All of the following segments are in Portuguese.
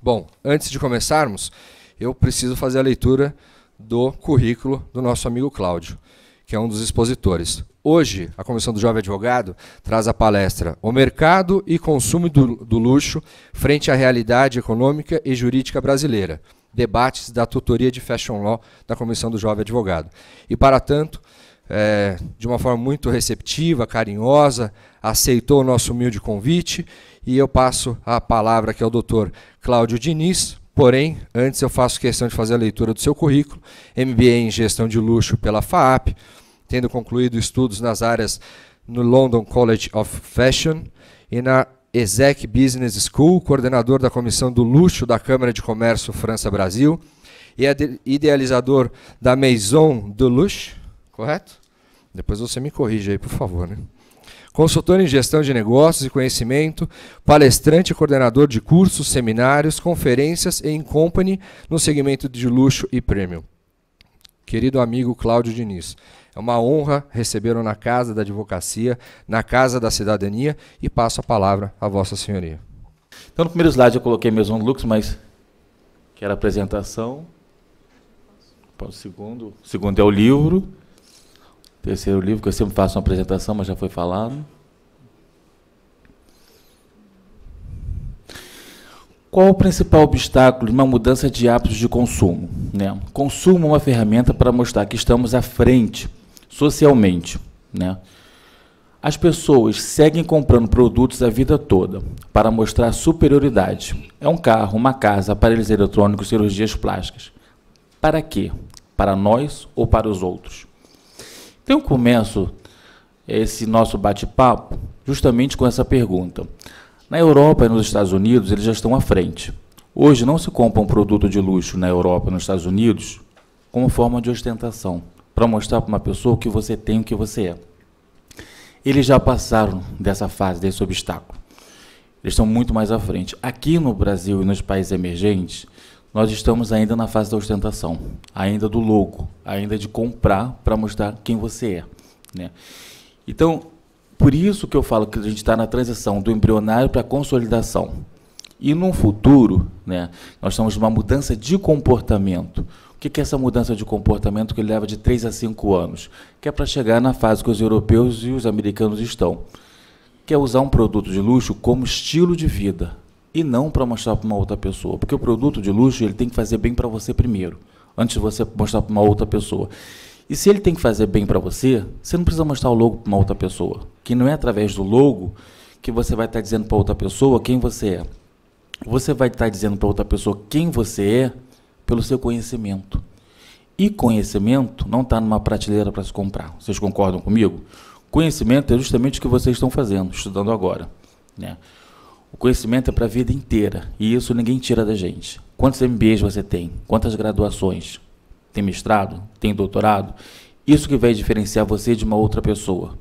Bom, antes de começarmos, eu preciso fazer a leitura do currículo do nosso amigo Cláudio, que é um dos expositores. Hoje, a Comissão do Jovem Advogado traz a palestra O Mercado e Consumo do Luxo frente à realidade econômica e jurídica brasileira. Debates da tutoria de Fashion Law da Comissão do Jovem Advogado. E, para tanto, de uma forma muito receptiva, carinhosa, aceitou o nosso humilde convite e eu passo a palavra aqui ao Dr. Cláudio Diniz. Porém, antes eu faço questão de fazer a leitura do seu currículo, MBA em Gestão de Luxo pela FAAP, tendo concluído estudos nas áreas no London College of Fashion e na Exec Business School, coordenador da Comissão do Luxo da Câmara de Comércio França-Brasil e idealizador da Maison de Luxe, correto? Depois você me corrige aí, por favor, né? Consultor em gestão de negócios e conhecimento, palestrante e coordenador de cursos, seminários, conferências e in company no segmento de luxo e premium. Querido amigo Cláudio Diniz, é uma honra recebê-lo na Casa da Advocacia, na Casa da Cidadania, e passo a palavra a Vossa Senhoria. Então, no primeiro slide eu coloquei Maison de Luxe, mas que era a apresentação. O segundo é o livro. Terceiro livro, que eu sempre faço uma apresentação, mas já foi falado. Qual o principal obstáculo de uma mudança de hábitos de consumo? Né? Consumo é uma ferramenta para mostrar que estamos à frente, socialmente. Né? As pessoas seguem comprando produtos a vida toda para mostrar superioridade. É um carro, uma casa, aparelhos eletrônicos, cirurgias plásticas. Para quê? Para nós ou para os outros? Então, eu começo esse nosso bate-papo justamente com essa pergunta. Na Europa e nos Estados Unidos, eles já estão à frente. Hoje, não se compra um produto de luxo na Europa e nos Estados Unidos como forma de ostentação, para mostrar para uma pessoa o que você tem, o que você é. Eles já passaram dessa fase, desse obstáculo. Eles estão muito mais à frente. Aqui no Brasil e nos países emergentes, nós estamos ainda na fase da ostentação, ainda do logo, ainda de comprar para mostrar quem você é. Né? Então, por isso que eu falo que a gente está na transição do embrionário para a consolidação. E no futuro, né, nós estamos numa mudança de comportamento. O que é essa mudança de comportamento que leva de 3 a 5 anos? Que é para chegar na fase que os europeus e os americanos estão. Que é usar um produto de luxo como estilo de vida. E não para mostrar para uma outra pessoa. Porque o produto de luxo ele tem que fazer bem para você primeiro, antes de você mostrar para uma outra pessoa. E se ele tem que fazer bem para você, você não precisa mostrar o logo para uma outra pessoa. Que não é através do logo que você vai estar dizendo para outra pessoa quem você é. Você vai estar dizendo para outra pessoa quem você é pelo seu conhecimento. E conhecimento não está numa prateleira para se comprar. Vocês concordam comigo? Conhecimento é justamente o que vocês estão fazendo, estudando agora. Né? O conhecimento é para a vida inteira, e isso ninguém tira da gente. Quantos MBAs você tem? Quantas graduações? Tem mestrado? Tem doutorado? Isso que vai diferenciar você de uma outra pessoa.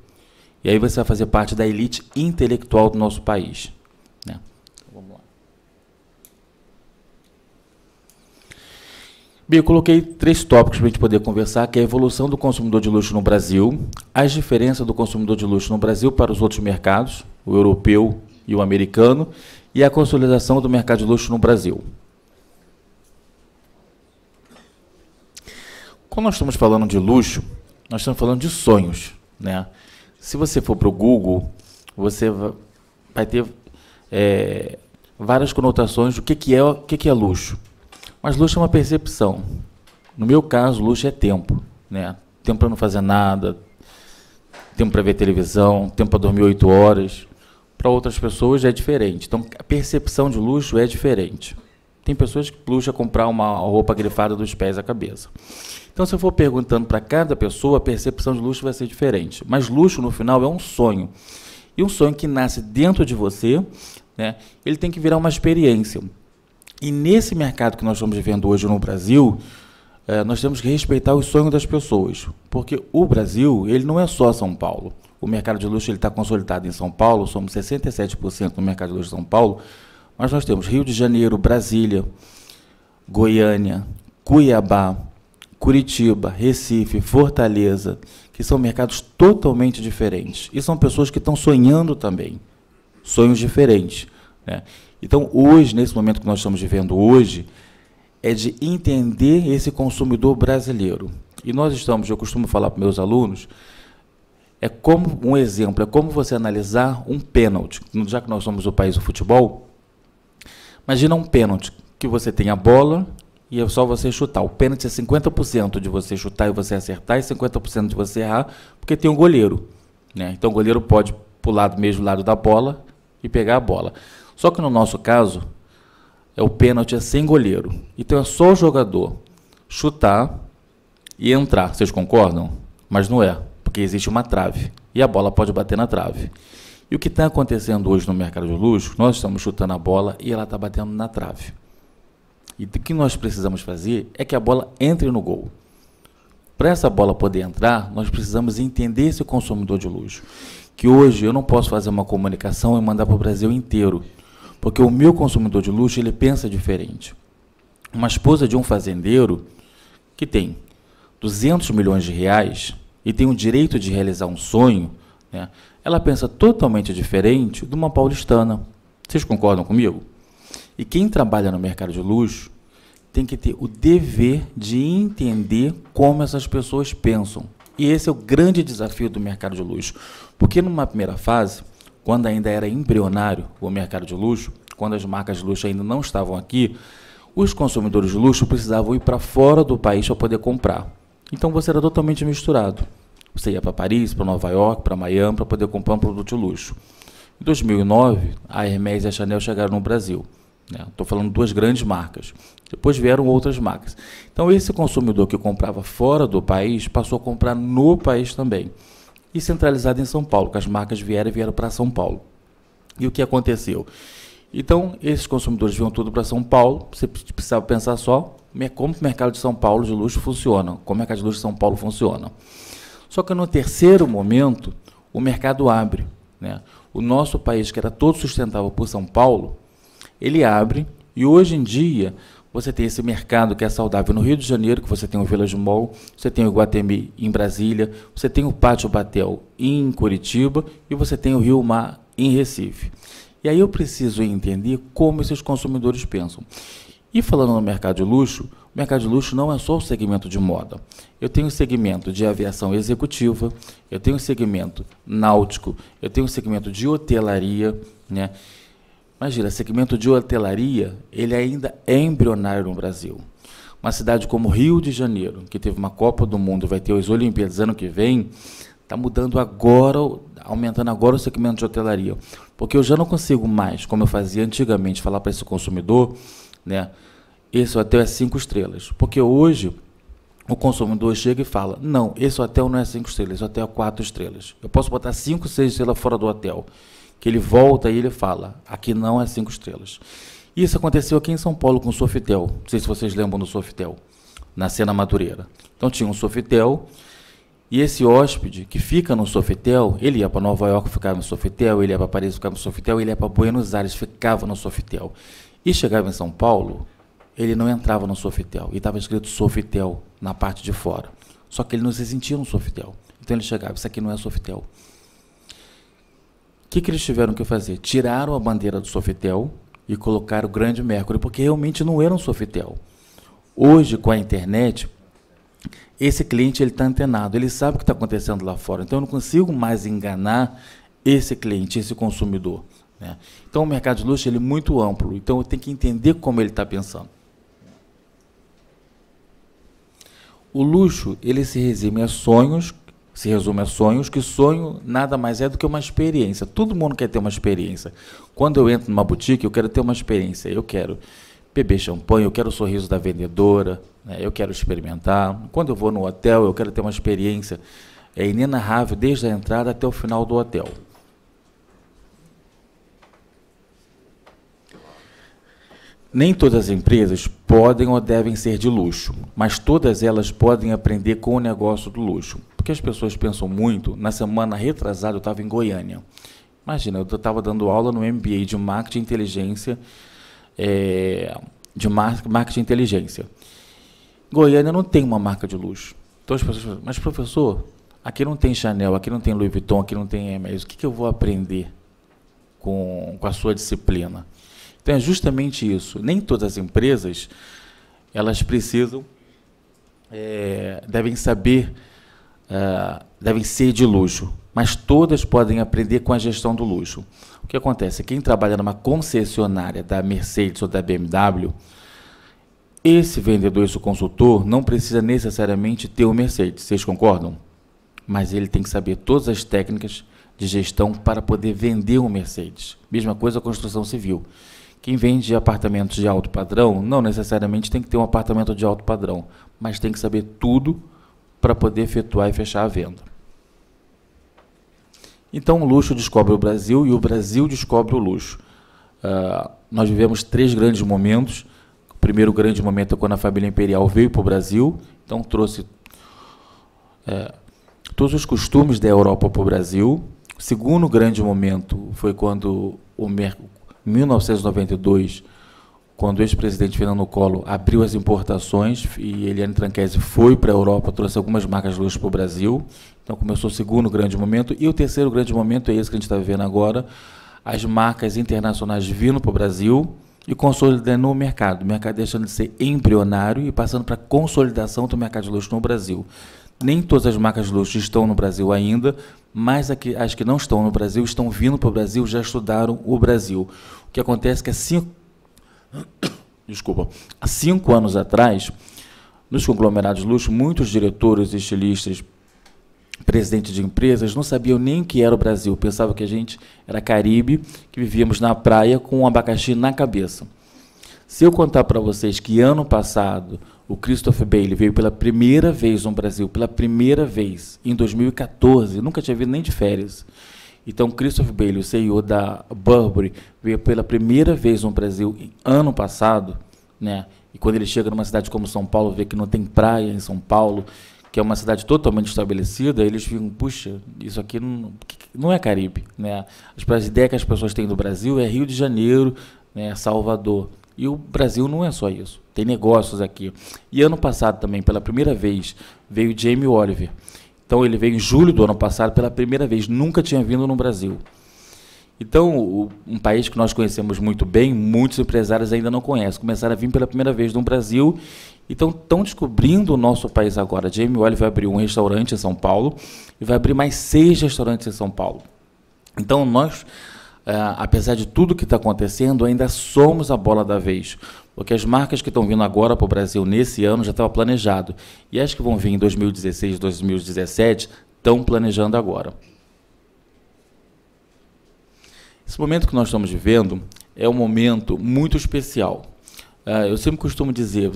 E aí você vai fazer parte da elite intelectual do nosso país. Né? Então, vamos lá. Bem, eu coloquei 3 tópicos para a gente poder conversar, que é a evolução do consumidor de luxo no Brasil, as diferenças do consumidor de luxo no Brasil para os outros mercados, o europeu e o americano, e a consolidação do mercado de luxo no Brasil. Quando nós estamos falando de luxo, nós estamos falando de sonhos. Né? Se você for para o Google, você vai ter várias conotações do que é luxo. Mas luxo é uma percepção. No meu caso, luxo é tempo. Né? Tempo para não fazer nada, tempo para ver televisão, tempo para dormir 8 horas. Para outras pessoas é diferente. Então, a percepção de luxo é diferente. Tem pessoas que luxo é comprar uma roupa grifada dos pés à cabeça. Então, se eu for perguntando para cada pessoa, a percepção de luxo vai ser diferente. Mas luxo, no final, é um sonho. E um sonho que nasce dentro de você, né, ele tem que virar uma experiência. E nesse mercado que nós estamos vivendo hoje no Brasil, nós temos que respeitar os sonhos das pessoas. Porque o Brasil, ele não é só São Paulo. O mercado de luxo está consolidado em São Paulo, somos 67% no mercado de luxo de São Paulo, mas nós temos Rio de Janeiro, Brasília, Goiânia, Cuiabá, Curitiba, Recife, Fortaleza, que são mercados totalmente diferentes. E são pessoas que estão sonhando também, sonhos diferentes. Né? Então, hoje, nesse momento que nós estamos vivendo hoje, é de entender esse consumidor brasileiro. E nós estamos, eu costumo falar para meus alunos, é como um exemplo, é como você analisar um pênalti. Já que nós somos o país do futebol, imagina um pênalti, que você tem a bola e é só você chutar. O pênalti é 50% de você chutar e você acertar e 50% de você errar, porque tem um goleiro, né? Então o goleiro pode pular do mesmo lado da bola e pegar a bola. Só que no nosso caso, o pênalti é sem goleiro. Então é só o jogador chutar e entrar. Vocês concordam? Mas não é, porque existe uma trave e a bola pode bater na trave. E o que está acontecendo hoje no mercado de luxo, nós estamos chutando a bola e ela está batendo na trave. E o que nós precisamos fazer é que a bola entre no gol. Para essa bola poder entrar, nós precisamos entender esse consumidor de luxo. Que hoje eu não posso fazer uma comunicação e mandar para o Brasil inteiro, porque o meu consumidor de luxo ele pensa diferente. Uma esposa de um fazendeiro que tem 200 milhões de reais e tem o direito de realizar um sonho, né, ela pensa totalmente diferente de uma paulistana. Vocês concordam comigo? E quem trabalha no mercado de luxo tem que ter o dever de entender como essas pessoas pensam. E esse é o grande desafio do mercado de luxo. Porque numa primeira fase, quando ainda era embrionário o mercado de luxo, quando as marcas de luxo ainda não estavam aqui, os consumidores de luxo precisavam ir para fora do país para poder comprar. Então você era totalmente misturado. Você ia para Paris, para Nova York, para Miami, para poder comprar um produto de luxo. Em 2009, a Hermès e a Chanel chegaram no Brasil. Estou falando duas grandes marcas. Depois vieram outras marcas. Então, esse consumidor que comprava fora do país passou a comprar no país também. E centralizado em São Paulo, que as marcas vieram para São Paulo. E o que aconteceu? Então, esses consumidores vinham tudo para São Paulo. Você precisava pensar só como o mercado de São Paulo de luxo funciona, como o mercado de luxo de São Paulo funciona. Só que no terceiro momento, o mercado abre, né? O nosso país, que era todo sustentável por São Paulo, ele abre, e hoje em dia você tem esse mercado que é saudável no Rio de Janeiro, que você tem o Village Mall, você tem o Iguatemi em Brasília, você tem o Pátio Batel em Curitiba e você tem o Rio Mar em Recife. E aí eu preciso entender como esses consumidores pensam. E falando no mercado de luxo, o mercado de luxo não é só o segmento de moda. Eu tenho o segmento de aviação executiva, eu tenho o segmento náutico, eu tenho o segmento de hotelaria, né? Imagina, segmento de hotelaria, ele ainda é embrionário no Brasil. Uma cidade como Rio de Janeiro, que teve uma Copa do Mundo, vai ter as Olimpíadas ano que vem, está mudando agora, aumentando agora o segmento de hotelaria. Porque eu já não consigo mais, como eu fazia antigamente, falar para esse consumidor, né, esse hotel é 5 estrelas. Porque hoje o consumidor chega e fala, não, esse hotel não é 5 estrelas, esse hotel é 4 estrelas. Eu posso botar 5, 6 estrelas fora do hotel. Que ele volta e ele fala, aqui não é 5 estrelas. Isso aconteceu aqui em São Paulo com o Sofitel. Não sei se vocês lembram do Sofitel, na Sena Madureira. Então tinha um Sofitel, e esse hóspede que fica no Sofitel, ele ia para Nova York, ficava no Sofitel, ele ia para Paris, ficava no Sofitel, ele ia para Buenos Aires, ficava no Sofitel. E chegava em São Paulo, ele não entrava no Sofitel, e estava escrito Sofitel na parte de fora. Só que ele não se sentia no Sofitel. Então ele chegava, isso aqui não é Sofitel. O que eles tiveram que fazer? Tiraram a bandeira do Sofitel e colocaram o Grande Mercury, porque realmente não era um Sofitel. Hoje, com a internet, esse cliente está antenado, ele sabe o que está acontecendo lá fora. Então, eu não consigo mais enganar esse cliente, esse consumidor, né? Então, o mercado de luxo ele é muito amplo. Então, eu tenho que entender como ele está pensando. O luxo ele se resume a sonhos, que sonho nada mais é do que uma experiência. Todo mundo quer ter uma experiência. Quando eu entro numa boutique, eu quero ter uma experiência. Eu quero beber champanhe, eu quero o sorriso da vendedora, né? Eu quero experimentar. Quando eu vou no hotel, eu quero ter uma experiência inenarrável desde a entrada até o final do hotel. Nem todas as empresas podem ou devem ser de luxo, mas todas elas podem aprender com o negócio do luxo. Porque as pessoas pensam muito, na semana retrasada eu estava em Goiânia. Imagina, eu estava dando aula no MBA de Marketing e Inteligência, Marketing e Inteligência. Goiânia não tem uma marca de luxo. Então as pessoas falam, mas professor, aqui não tem Chanel, aqui não tem Louis Vuitton, aqui não tem Hermès, o que eu vou aprender com a sua disciplina? Então é justamente isso. Nem todas as empresas, elas precisam, devem saber, devem ser de luxo, mas todas podem aprender com a gestão do luxo. O que acontece? Quem trabalha numa concessionária da Mercedes ou da BMW, esse vendedor, esse consultor, não precisa necessariamente ter o Mercedes, vocês concordam? Mas ele tem que saber todas as técnicas de gestão para poder vender um Mercedes. Mesma coisa a construção civil. Quem vende apartamentos de alto padrão, não necessariamente tem que ter um apartamento de alto padrão, mas tem que saber tudo para poder efetuar e fechar a venda. Então, o luxo descobre o Brasil e o Brasil descobre o luxo. Nós vivemos 3 grandes momentos. O primeiro grande momento é quando a família imperial veio para o Brasil, então trouxe todos os costumes da Europa para o Brasil. O segundo grande momento foi quando, em 1992, quando o ex-presidente Fernando Collor abriu as importações e Eliane Tranchesi foi para a Europa, trouxe algumas marcas de luxo para o Brasil. Então começou o segundo grande momento. E o terceiro grande momento é esse que a gente está vivendo agora, as marcas internacionais vindo para o Brasil e consolidando o mercado deixando de ser embrionário e passando para a consolidação do mercado de luxo no Brasil. Nem todas as marcas de luxo estão no Brasil ainda, mas as que não estão no Brasil estão vindo para o Brasil, já estudaram o Brasil. O que acontece é que há 5 anos atrás, nos conglomerados de luxo, muitos diretores, estilistas, presidentes de empresas não sabiam nem o que era o Brasil, pensavam que a gente era Caribe, que vivíamos na praia com um abacaxi na cabeça. Se eu contar para vocês que ano passado o Christopher Bailey veio pela primeira vez no Brasil, pela primeira vez, em 2014, nunca tinha vindo nem de férias. Então, Christopher Bailey, o CEO da Burberry, veio pela primeira vez no Brasil ano passado, né? E quando ele chega numa cidade como São Paulo, vê que não tem praia em São Paulo, que é uma cidade totalmente estabelecida, eles ficam, puxa, isso aqui não é Caribe, né? A ideia que as pessoas têm do Brasil é Rio de Janeiro, né, Salvador. E o Brasil não é só isso, tem negócios aqui. E ano passado também, pela primeira vez, veio Jamie Oliver. Então ele veio em julho do ano passado pela primeira vez, nunca tinha vindo no Brasil. Então, um país que nós conhecemos muito bem, muitos empresários ainda não conhecem, começaram a vir pela primeira vez no Brasil, então estão descobrindo o nosso país agora. Jamie Oliver vai abrir um restaurante em São Paulo e vai abrir mais 6 restaurantes em São Paulo. Então nós, apesar de tudo que está acontecendo, ainda somos a bola da vez, porque as marcas que estão vindo agora para o Brasil nesse ano já estava planejado, e as que vão vir em 2016, 2017, estão planejando agora. Esse momento que nós estamos vivendo é um momento muito especial. Eu sempre costumo dizer,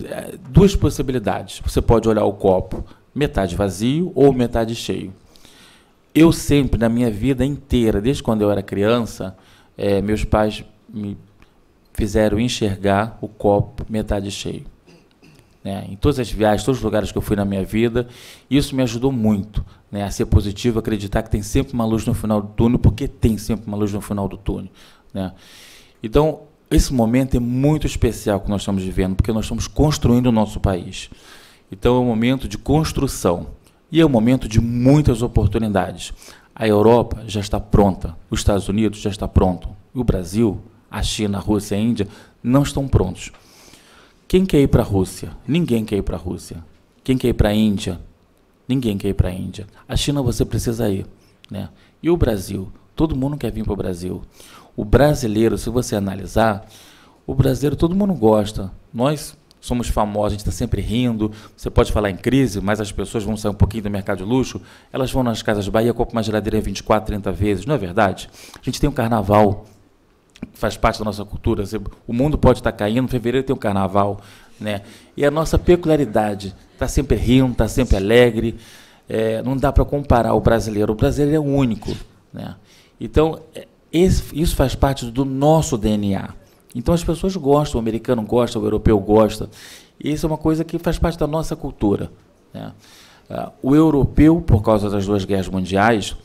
2 possibilidades. Você pode olhar o copo metade vazio ou metade cheio. Eu sempre, na minha vida inteira, desde quando eu era criança, meus pais me fizeram enxergar o copo metade cheio. Né? Em todas as viagens, todos os lugares que eu fui na minha vida, isso me ajudou muito, né, a ser positivo, acreditar que tem sempre uma luz no final do túnel, porque tem sempre uma luz no final do túnel. Né? Então, esse momento é muito especial que nós estamos vivendo, porque nós estamos construindo o nosso país. Então, é um momento de construção e é um momento de muitas oportunidades. A Europa já está pronta, os Estados Unidos já está pronto, e o Brasil, a China, a Rússia e a Índia não estão prontos. Quem quer ir para a Rússia? Ninguém quer ir para a Rússia. Quem quer ir para a Índia? Ninguém quer ir para a Índia. A China você precisa ir. Né? E o Brasil? Todo mundo quer vir para o Brasil. O brasileiro, se você analisar, o brasileiro todo mundo gosta. Nós somos famosos, a gente está sempre rindo. Você pode falar em crise, mas as pessoas vão sair um pouquinho do mercado de luxo, elas vão nas Casas Bahia, compram uma geladeira 24, 30 vezes. Não é verdade? A gente tem um carnaval, faz parte da nossa cultura. O mundo pode estar caindo, em fevereiro tem um carnaval, né? E a nossa peculiaridade, está sempre rindo, está sempre alegre, não dá para comparar o brasileiro é único, né? Então, isso faz parte do nosso DNA. Então as pessoas gostam, o americano gosta, o europeu gosta, e isso é uma coisa que faz parte da nossa cultura, né? O europeu, por causa das 2 guerras mundiais,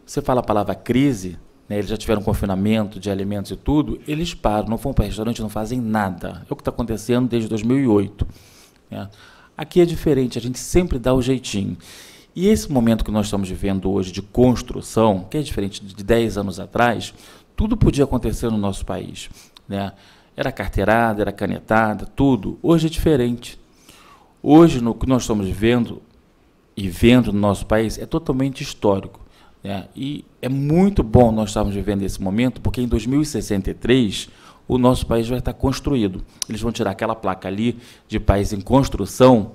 você fala a palavra crise, né, eles já tiveram confinamento de alimentos e tudo, eles param, não vão para restaurante, não fazem nada. É o que está acontecendo desde 2008. Né? Aqui é diferente, a gente sempre dá o jeitinho. E esse momento que nós estamos vivendo hoje de construção, que é diferente de 10 anos atrás, tudo podia acontecer no nosso país. Né? Era carteirada, era canetada, tudo. Hoje é diferente. Hoje, no que nós estamos vivendo e vendo no nosso país, é totalmente histórico, né? E é muito bom nós estarmos vivendo esse momento, porque em 2063 o nosso país vai estar construído. Eles vão tirar aquela placa ali de país em construção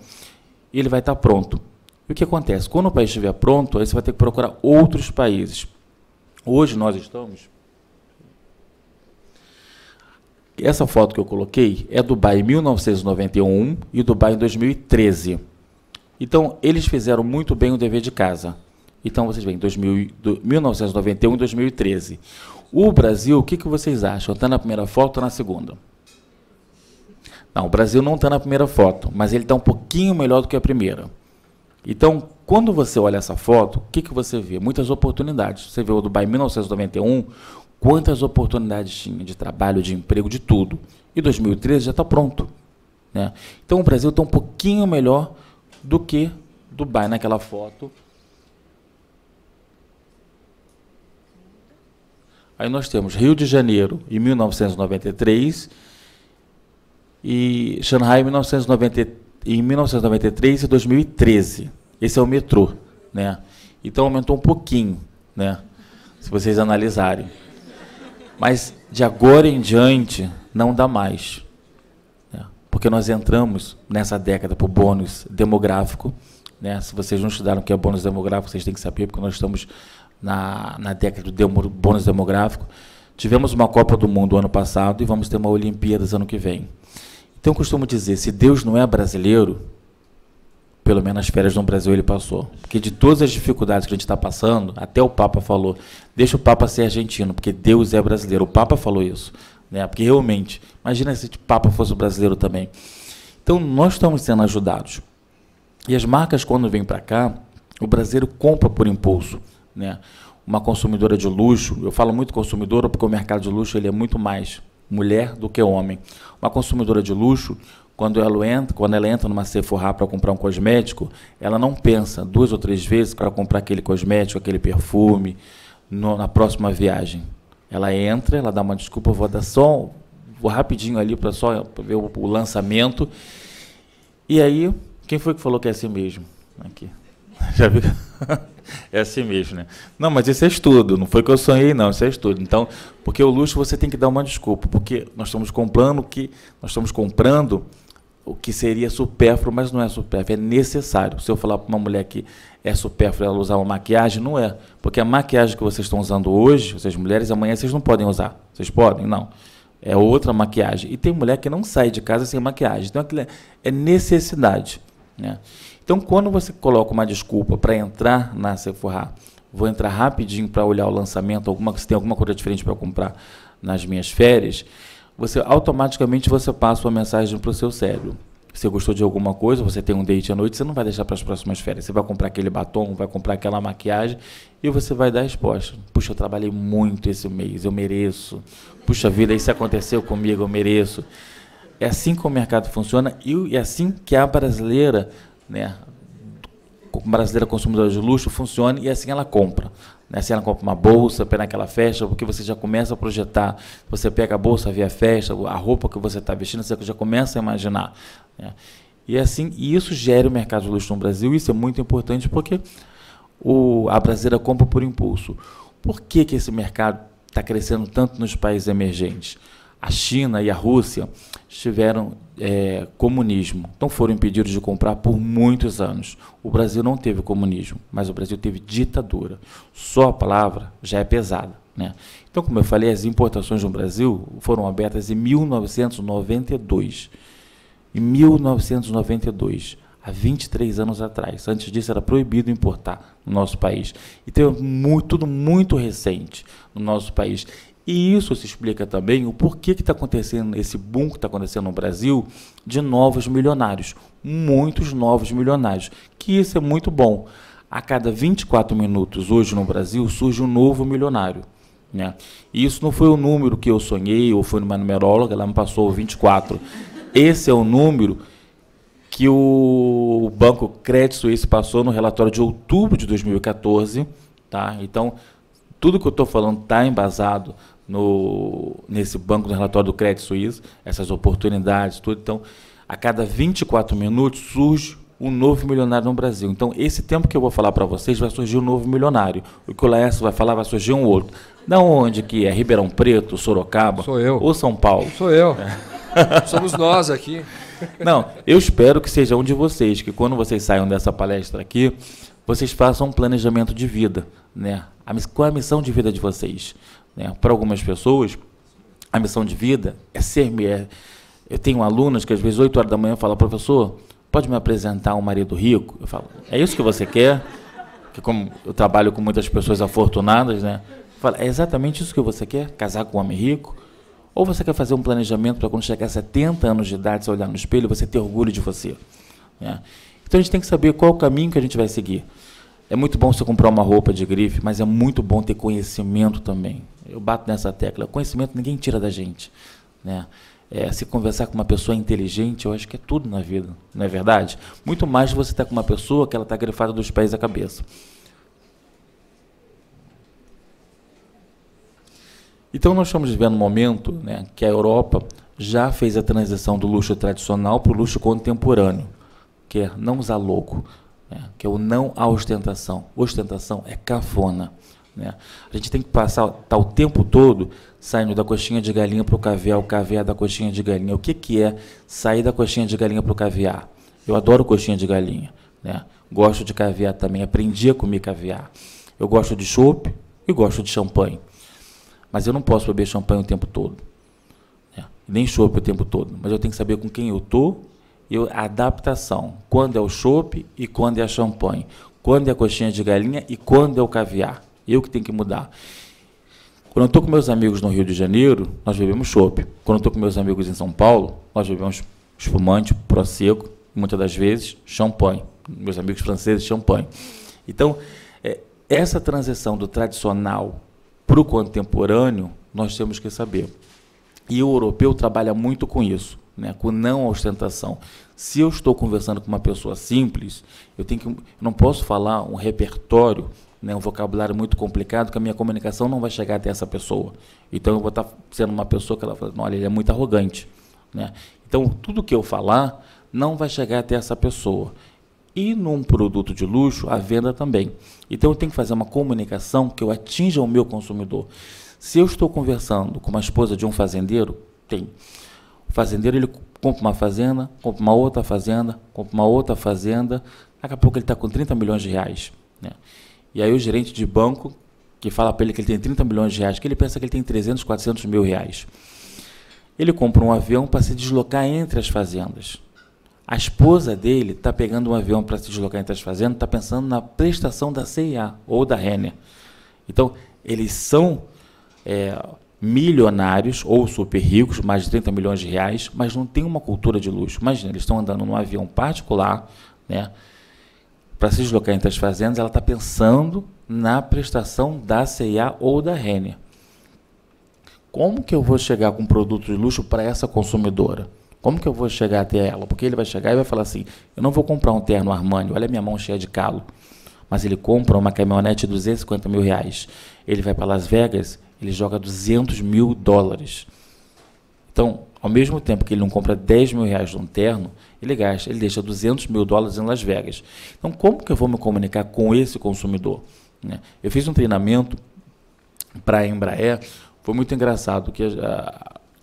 e ele vai estar pronto. E o que acontece? Quando o país estiver pronto, aí você vai ter que procurar outros países. Hoje nós estamos... Essa foto que eu coloquei é Dubai em 1991 e Dubai em 2013. Então, eles fizeram muito bem o dever de casa. Então, vocês veem, 1991 e 2013. O Brasil, o que vocês acham? Está na primeira foto ou na segunda? Não, o Brasil não está na primeira foto, mas ele está um pouquinho melhor do que a primeira. Então, quando você olha essa foto, o que você vê? Muitas oportunidades. Você vê o Dubai em 1991, quantas oportunidades tinha de trabalho, de emprego, de tudo. E 2013 já está pronto, né? Então, o Brasil está um pouquinho melhor do que Dubai naquela foto. Aí nós temos Rio de Janeiro em 1993 e Xangai em 1993 e 2013. Esse é o metrô, né? Então aumentou um pouquinho, né? Se vocês analisarem. Mas de agora em diante não dá mais, né? Porque nós entramos nessa década por bônus demográfico, né? Se vocês não estudaram o que é bônus demográfico, vocês têm que saber, porque nós estamos na década do bônus demográfico. Tivemos uma Copa do Mundo ano passado e vamos ter uma Olimpíadas ano que vem. Então, eu costumo dizer, se Deus não é brasileiro, pelo menos as férias no Brasil ele passou. Porque de todas as dificuldades que a gente está passando, até o Papa falou, deixa o Papa ser argentino, porque Deus é brasileiro. O Papa falou isso, né? Porque realmente, imagina se o Papa fosse brasileiro também. Então, nós estamos sendo ajudados. E as marcas, quando vêm para cá, o brasileiro compra por impulso, né? Uma consumidora de luxo, eu falo muito consumidora porque o mercado de luxo ele é muito mais mulher do que homem. Uma consumidora de luxo, quando ela entra numa Sephora para comprar um cosmético, ela não pensa 2 ou 3 vezes para comprar aquele cosmético, aquele perfume, na próxima viagem. Ela entra, ela dá uma desculpa, vou rapidinho ali para só ver o lançamento. E aí, quem foi que falou que é assim mesmo? Aqui. Já viu? É assim mesmo, né? Não, mas isso é estudo, não foi que eu sonhei, não, isso é estudo. Então, porque o luxo você tem que dar uma desculpa, porque nós estamos comprando o que seria supérfluo, mas não é supérfluo, é necessário. Se eu falar para uma mulher que é supérfluo ela usar uma maquiagem, não é. Porque a maquiagem que vocês estão usando hoje, vocês mulheres, amanhã vocês não podem usar. Vocês podem? Não. É outra maquiagem. E tem mulher que não sai de casa sem maquiagem. Então, aquilo é necessidade, né? Então, quando você coloca uma desculpa para entrar na Sephora, vou entrar rapidinho para olhar o lançamento, se tem alguma coisa diferente para comprar nas minhas férias, automaticamente você passa uma mensagem para o seu cérebro. Você gostou de alguma coisa, você tem um date à noite, você não vai deixar para as próximas férias. Você vai comprar aquele batom, vai comprar aquela maquiagem e você vai dar a resposta. Puxa, eu trabalhei muito esse mês, eu mereço. Puxa vida, isso aconteceu comigo, eu mereço. É assim que o mercado funciona e é assim que a brasileira, né, brasileira consumidora de luxo funciona e assim ela compra, né? Assim ela compra uma bolsa para naquela festa, porque você já começa a projetar, você pega a bolsa, vê a festa, a roupa que você está vestindo, você já começa a imaginar, né? E assim, e isso gera o mercado de luxo no Brasil, isso é muito importante porque a brasileira compra por impulso. Por que esse mercado está crescendo tanto nos países emergentes? A China e a Rússia tiveram comunismo, então foram impedidos de comprar por muitos anos. O Brasil não teve comunismo, mas o Brasil teve ditadura. Só a palavra já é pesada, né? Então, como eu falei, as importações no Brasil foram abertas em 1992. Em 1992, há 23 anos atrás. Antes disso, era proibido importar no nosso país. Então, é tudo muito recente no nosso país. E isso se explica também o porquê que está acontecendo, esse boom que está acontecendo no Brasil, de novos milionários, muitos novos milionários, que isso é muito bom. A cada 24 minutos, hoje no Brasil, surge um novo milionário, né? E isso não foi o número que eu sonhei, ou foi numa numeróloga, ela me passou 24. Esse é o número que o Banco Credit Suisse passou no relatório de outubro de 2014, tá? Então, tudo que eu estou falando está embasado nesse banco do relatório do Crédito Suíço, essas oportunidades, tudo. Então, a cada 24 minutos surge um novo milionário no Brasil. Então, esse tempo que eu vou falar para vocês, vai surgir um novo milionário. O que o Laércio vai falar, vai surgir um outro. Da onde que é? Ribeirão Preto, Sorocaba? Sou eu. Ou São Paulo? Sou eu. Somos nós aqui. Não, eu espero que seja um de vocês, que quando vocês saiam dessa palestra aqui, vocês façam um planejamento de vida, né? Qual é a missão de vida de vocês? Né? Para algumas pessoas, a missão de vida é ser... Eu tenho alunos que às vezes 8 horas da manhã falam, professor, pode me apresentar um marido rico? Eu falo, é isso que você quer? Que como eu trabalho com muitas pessoas afortunadas, né? Eu falo, é exatamente isso que você quer? Casar com um homem rico? Ou você quer fazer um planejamento para quando chegar a 70 anos de idade, você olhar no espelho e você ter orgulho de você? Né? Então a gente tem que saber qual é o caminho que a gente vai seguir. É muito bom você comprar uma roupa de grife, mas é muito bom ter conhecimento também. Eu bato nessa tecla. Conhecimento ninguém tira da gente. Né? Se conversar com uma pessoa inteligente, eu acho que é tudo na vida, não é verdade? Muito mais você estar com uma pessoa que ela está grifada dos pés à cabeça. Então, nós estamos vivendo um momento, né, que a Europa já fez a transição do luxo tradicional para o luxo contemporâneo, que é não usar logo, né, que é o não à ostentação. Ostentação é cafona. Né? A gente tem que passar o tempo todo saindo da coxinha de galinha para o caviar da coxinha de galinha. O que é sair da coxinha de galinha para o caviar? Eu adoro coxinha de galinha. Né? Gosto de caviar também, aprendi a comer caviar. Eu gosto de chopp e gosto de champanhe. Mas eu não posso beber champanhe o tempo todo. Né? Nem chopp o tempo todo. Mas eu tenho que saber com quem eu estou e a adaptação. Quando é o chopp e quando é a champanhe. Quando é a coxinha de galinha e quando é o caviar. Eu que tenho que mudar. Quando eu estou com meus amigos no Rio de Janeiro, nós bebemos chopp. Quando eu estou com meus amigos em São Paulo, nós bebemos espumante, prosecco, muitas das vezes champanhe. Meus amigos franceses, champanhe. Então, essa transição do tradicional para o contemporâneo, nós temos que saber. E o europeu trabalha muito com isso, né, com não ostentação. Se eu estou conversando com uma pessoa simples, eu não posso falar um repertório, né, um vocabulário muito complicado, que a minha comunicação não vai chegar até essa pessoa. Então, eu vou estar sendo uma pessoa que ela fala, olha, ele é muito arrogante. Né? Então, tudo que eu falar não vai chegar até essa pessoa. E num produto de luxo, a venda também. Então, eu tenho que fazer uma comunicação que eu atinja o meu consumidor. Se eu estou conversando com uma esposa de um fazendeiro, o fazendeiro ele compra uma fazenda, compra uma outra fazenda, compra uma outra fazenda, daqui a pouco ele está com 30 milhões de reais. Né? E aí o gerente de banco, que fala para ele que ele tem 30 milhões de reais, que ele pensa que ele tem 300, 400 mil reais. Ele compra um avião para se deslocar entre as fazendas. A esposa dele está pegando um avião para se deslocar entre as fazendas, está pensando na prestação da CIA ou da Renner. Então, eles são milionários ou super ricos, mais de 30 milhões de reais, mas não tem uma cultura de luxo. Imagina, eles estão andando num avião particular, né, para se deslocar entre as fazendas, ela está pensando na prestação da CIA ou da Renner. Como que eu vou chegar com um produto de luxo para essa consumidora? Como que eu vou chegar até ela? Porque ele vai chegar e vai falar assim, eu não vou comprar um terno Armani, olha a minha mão cheia de calo. Mas ele compra uma caminhonete de 250 mil reais. Ele vai para Las Vegas, ele joga 200 mil dólares. Então, ao mesmo tempo que ele não compra 10 mil reais de um terno, ele deixa 200 mil dólares em Las Vegas. Então, como que eu vou me comunicar com esse consumidor? Né? Eu fiz um treinamento para a Embraer, foi muito engraçado, que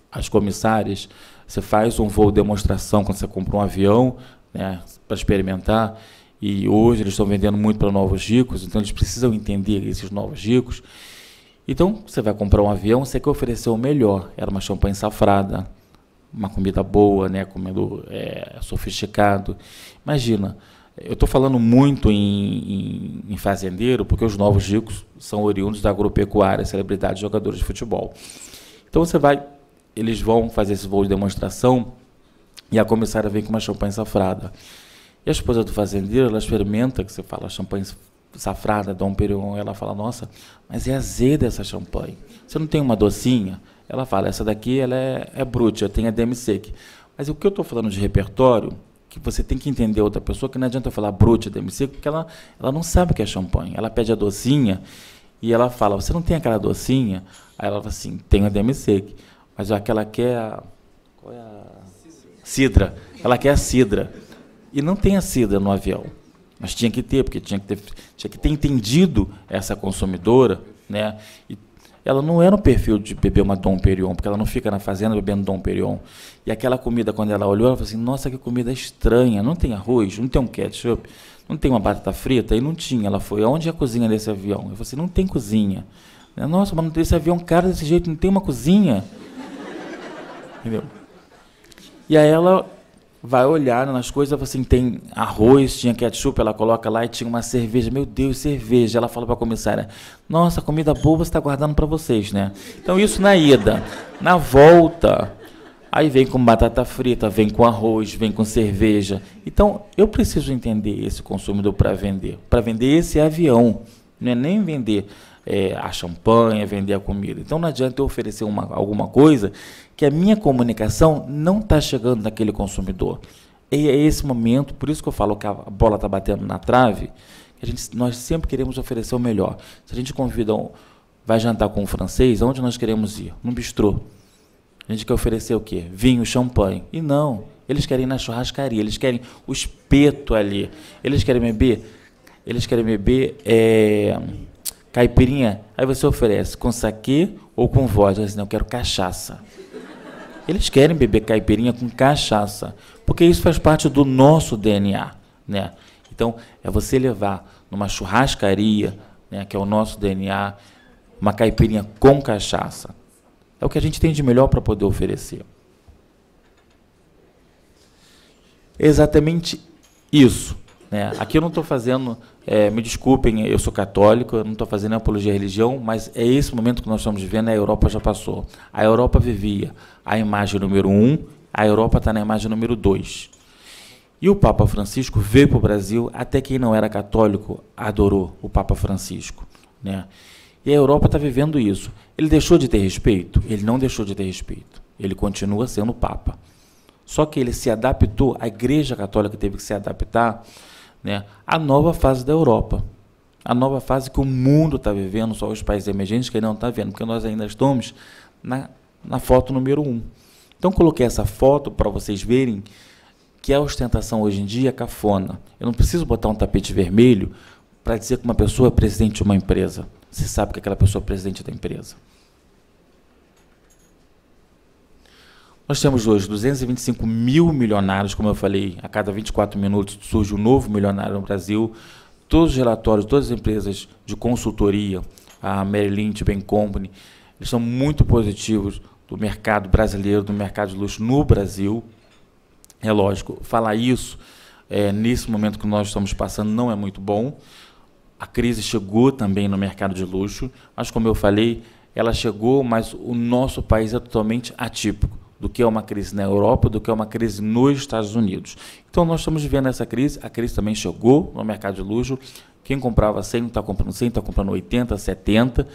as comissárias, você faz um voo de demonstração quando você compra um avião, né, para experimentar, e hoje eles estão vendendo muito para novos ricos, então eles precisam entender esses novos ricos. Então, você vai comprar um avião, você quer oferecer o melhor. Era uma champanhe safrada, uma comida boa, né, comendo sofisticado. Imagina, eu estou falando muito em fazendeiro, porque os novos ricos são oriundos da agropecuária, celebridades, jogadores de futebol. Então, eles vão fazer esse voo de demonstração e a comissária vem com uma champanhe safrada. E a esposa do fazendeiro, ela experimenta, que você fala champanhe safrada, Dom Perignon, ela fala, nossa, mas é azeda essa champanhe. Você não tem uma docinha? Ela fala, essa daqui ela é brute, tem a demi-sec. Mas o que eu estou falando de repertório, que você tem que entender outra pessoa, que não adianta eu falar brute, demi-sec, porque ela não sabe o que é champanhe. Ela pede a docinha e ela fala, você não tem aquela docinha? Aí ela falou assim, tem a demi-sec, mas aquela quer... Qual é a... Cidra. Ela quer a cidra. E não tem a cidra no avião. Mas tinha que ter, porque tinha que ter entendido essa consumidora, né? E ela não era um perfil de beber uma Dom Perignon, porque ela não fica na fazenda bebendo Dom Perignon. E aquela comida, quando ela olhou, ela falou assim, nossa, que comida estranha, não tem arroz, não tem um ketchup, não tem uma batata frita? E não tinha. Ela foi, aonde é a cozinha desse avião? Eu falei assim, não tem cozinha. Nossa, mas esse avião cara desse jeito, não tem uma cozinha? Entendeu? E aí ela vai olhar nas coisas, ela fala assim, tem arroz, tinha ketchup, ela coloca lá e tinha uma cerveja. Meu Deus, cerveja. Ela fala para a comissária, nossa, comida boa você está guardando para vocês, né? Então isso na ida. Na volta, aí vem com batata frita, vem com arroz, vem com cerveja. Então eu preciso entender esse consumidor para vender. Para vender esse avião, não é nem vender a champanhe, vender a comida. Então não adianta eu oferecer alguma coisa que a minha comunicação não está chegando naquele consumidor. E é esse momento, por isso que eu falo que a bola está batendo na trave, que nós sempre queremos oferecer o melhor. Se a gente convida, vai jantar com um francês, aonde nós queremos ir? Num bistrô. A gente quer oferecer o quê? Vinho, champanhe. E não, eles querem ir na churrascaria, eles querem o espeto ali. Eles querem beber caipirinha, aí você oferece com saquê ou com vodka. Assim, não, eu quero cachaça. Eles querem beber caipirinha com cachaça, porque isso faz parte do nosso DNA, né? Então, é você levar numa churrascaria, né, que é o nosso DNA, uma caipirinha com cachaça. É o que a gente tem de melhor para poder oferecer. Exatamente isso. Né? Aqui eu não estou fazendo, me desculpem, eu sou católico, eu não estou fazendo apologia à religião, mas é esse momento que nós estamos vivendo, a Europa já passou. A Europa vivia a imagem número 1, a Europa está na imagem número 2. E o Papa Francisco veio para o Brasil, até quem não era católico adorou o Papa Francisco. Né? E a Europa está vivendo isso. Ele deixou de ter respeito? Ele não deixou de ter respeito. Ele continua sendo Papa. Só que ele se adaptou, a Igreja Católica teve que se adaptar, né, à nova fase da Europa. A nova fase que o mundo está vivendo, só os países emergentes que não estão vendo, porque nós ainda estamos na foto número 1. Então, coloquei essa foto para vocês verem que a ostentação hoje em dia é cafona. Eu não preciso botar um tapete vermelho para dizer que uma pessoa é presidente de uma empresa. Você sabe que aquela pessoa é presidente da empresa. Nós temos hoje 225 mil milionários, como eu falei, a cada 24 minutos surge um novo milionário no Brasil. Todos os relatórios, todas as empresas de consultoria, a Merrill Lynch, Bain Company, eles são muito positivos do mercado brasileiro, do mercado de luxo no Brasil. É lógico, falar isso nesse momento que nós estamos passando não é muito bom. A crise chegou também no mercado de luxo, mas como eu falei, ela chegou, mas o nosso país é totalmente atípico do que é uma crise na Europa, do que é uma crise nos Estados Unidos. Então, nós estamos vivendo essa crise, a crise também chegou no mercado de luxo, quem comprava 100 não está comprando 100, está comprando 80, 70,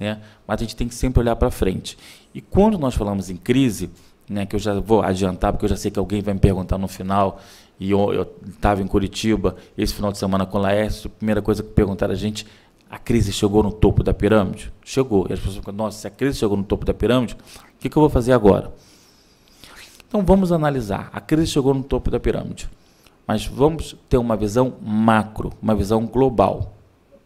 né? Mas a gente tem que sempre olhar para frente. E quando nós falamos em crise, né, que eu já vou adiantar, porque eu já sei que alguém vai me perguntar no final, e eu estava em Curitiba, esse final de semana com o Laércio, a primeira coisa que perguntaram a gente, a crise chegou no topo da pirâmide? Chegou. E as pessoas falam, nossa, se a crise chegou no topo da pirâmide, o que eu vou fazer agora? Então, vamos analisar. A crise chegou no topo da pirâmide, mas vamos ter uma visão macro, uma visão global,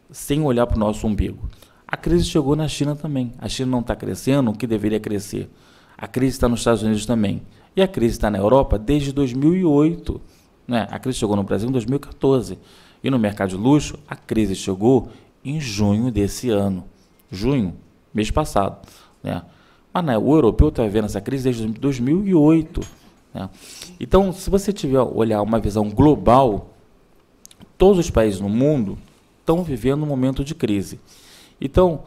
sem olhar para o nosso umbigo. A crise chegou na China também. A China não está crescendo o que deveria crescer. A crise está nos Estados Unidos também. E a crise está na Europa desde 2008. Né? A crise chegou no Brasil em 2014. E no mercado de luxo, a crise chegou em junho desse ano. Junho, mês passado. Né? Mas o europeu está vivendo essa crise desde 2008. Né? Então, se você tiver olhar uma visão global, todos os países no mundo estão vivendo um momento de crise. Então,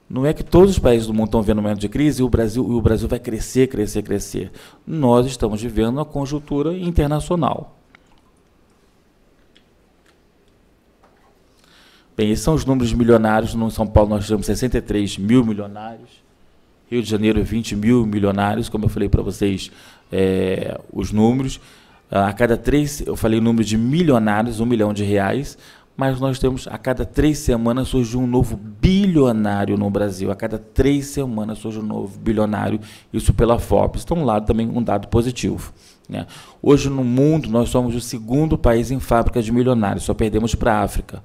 não é que todos os países do mundo estão vivendo um momento de crise e o Brasil vai crescer, crescer, crescer. Nós estamos vivendo uma conjuntura internacional. Bem, esses são os números milionários. No São Paulo nós temos 63 mil milionários. Rio de Janeiro, 20 mil milionários, como eu falei para vocês, os números. A cada 3, eu falei o número de milionários, R$1 milhão, mas nós temos, a cada 3 semanas surge um novo bilionário no Brasil. A cada 3 semanas surge um novo bilionário, isso pela Forbes. Então, também um dado positivo, né? Hoje, no mundo, nós somos o 2º país em fábrica de milionários, só perdemos para a África.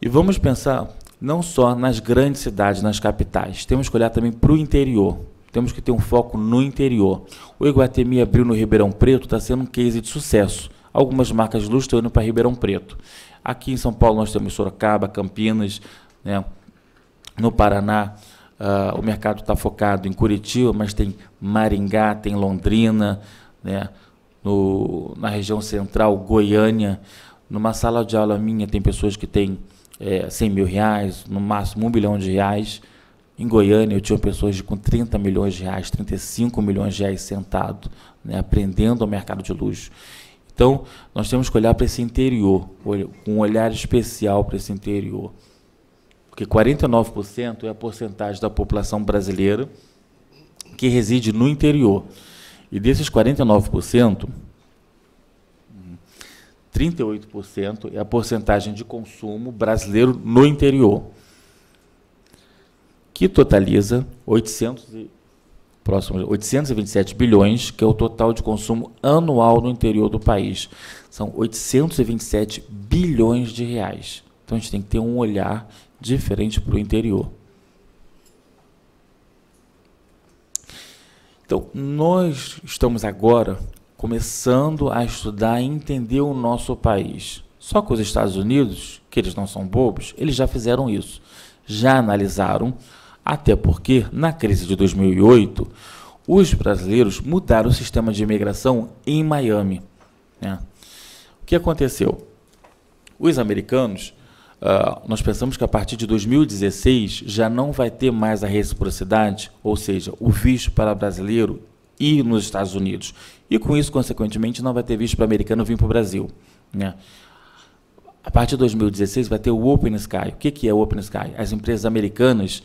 E vamos pensar não só nas grandes cidades, nas capitais, temos que olhar também para o interior. Temos que ter um foco no interior. O Iguatemi abriu no Ribeirão Preto, está sendo um case de sucesso. Algumas marcas de luxo estão indo para Ribeirão Preto. Aqui em São Paulo nós temos Sorocaba, Campinas, né? No Paraná o mercado está focado em Curitiba, mas tem Maringá, tem Londrina, né? Na região central, Goiânia. Numa sala de aula minha tem pessoas que têm 100 mil reais, no máximo 1 bilhão de reais. Em Goiânia, eu tinha pessoas com 30 milhões de reais, 35 milhões de reais sentado, né, aprendendo o mercado de luxo. Então, nós temos que olhar para esse interior, com um olhar especial para esse interior. Porque 49% é a porcentagem da população brasileira que reside no interior. E desses 49%, 38% é a porcentagem de consumo brasileiro no interior, que totaliza 827 bilhões, que é o total de consumo anual no interior do país. São 827 bilhões de reais. Então, a gente tem que ter um olhar diferente para o interior. Então, nós estamos agora começando a estudar e entender o nosso país. Só que os Estados Unidos, que eles não são bobos, eles já fizeram isso. Já analisaram, até porque, na crise de 2008, os brasileiros mudaram o sistema de imigração em Miami, né? O que aconteceu? Os americanos, nós pensamos que a partir de 2016 já não vai ter mais a reciprocidade, ou seja, o visto para brasileiro ir nos Estados Unidos. E com isso, consequentemente, não vai ter visto para americano vir para o Brasil, né? A partir de 2016 vai ter o Open Sky. O que é o Open Sky? As empresas americanas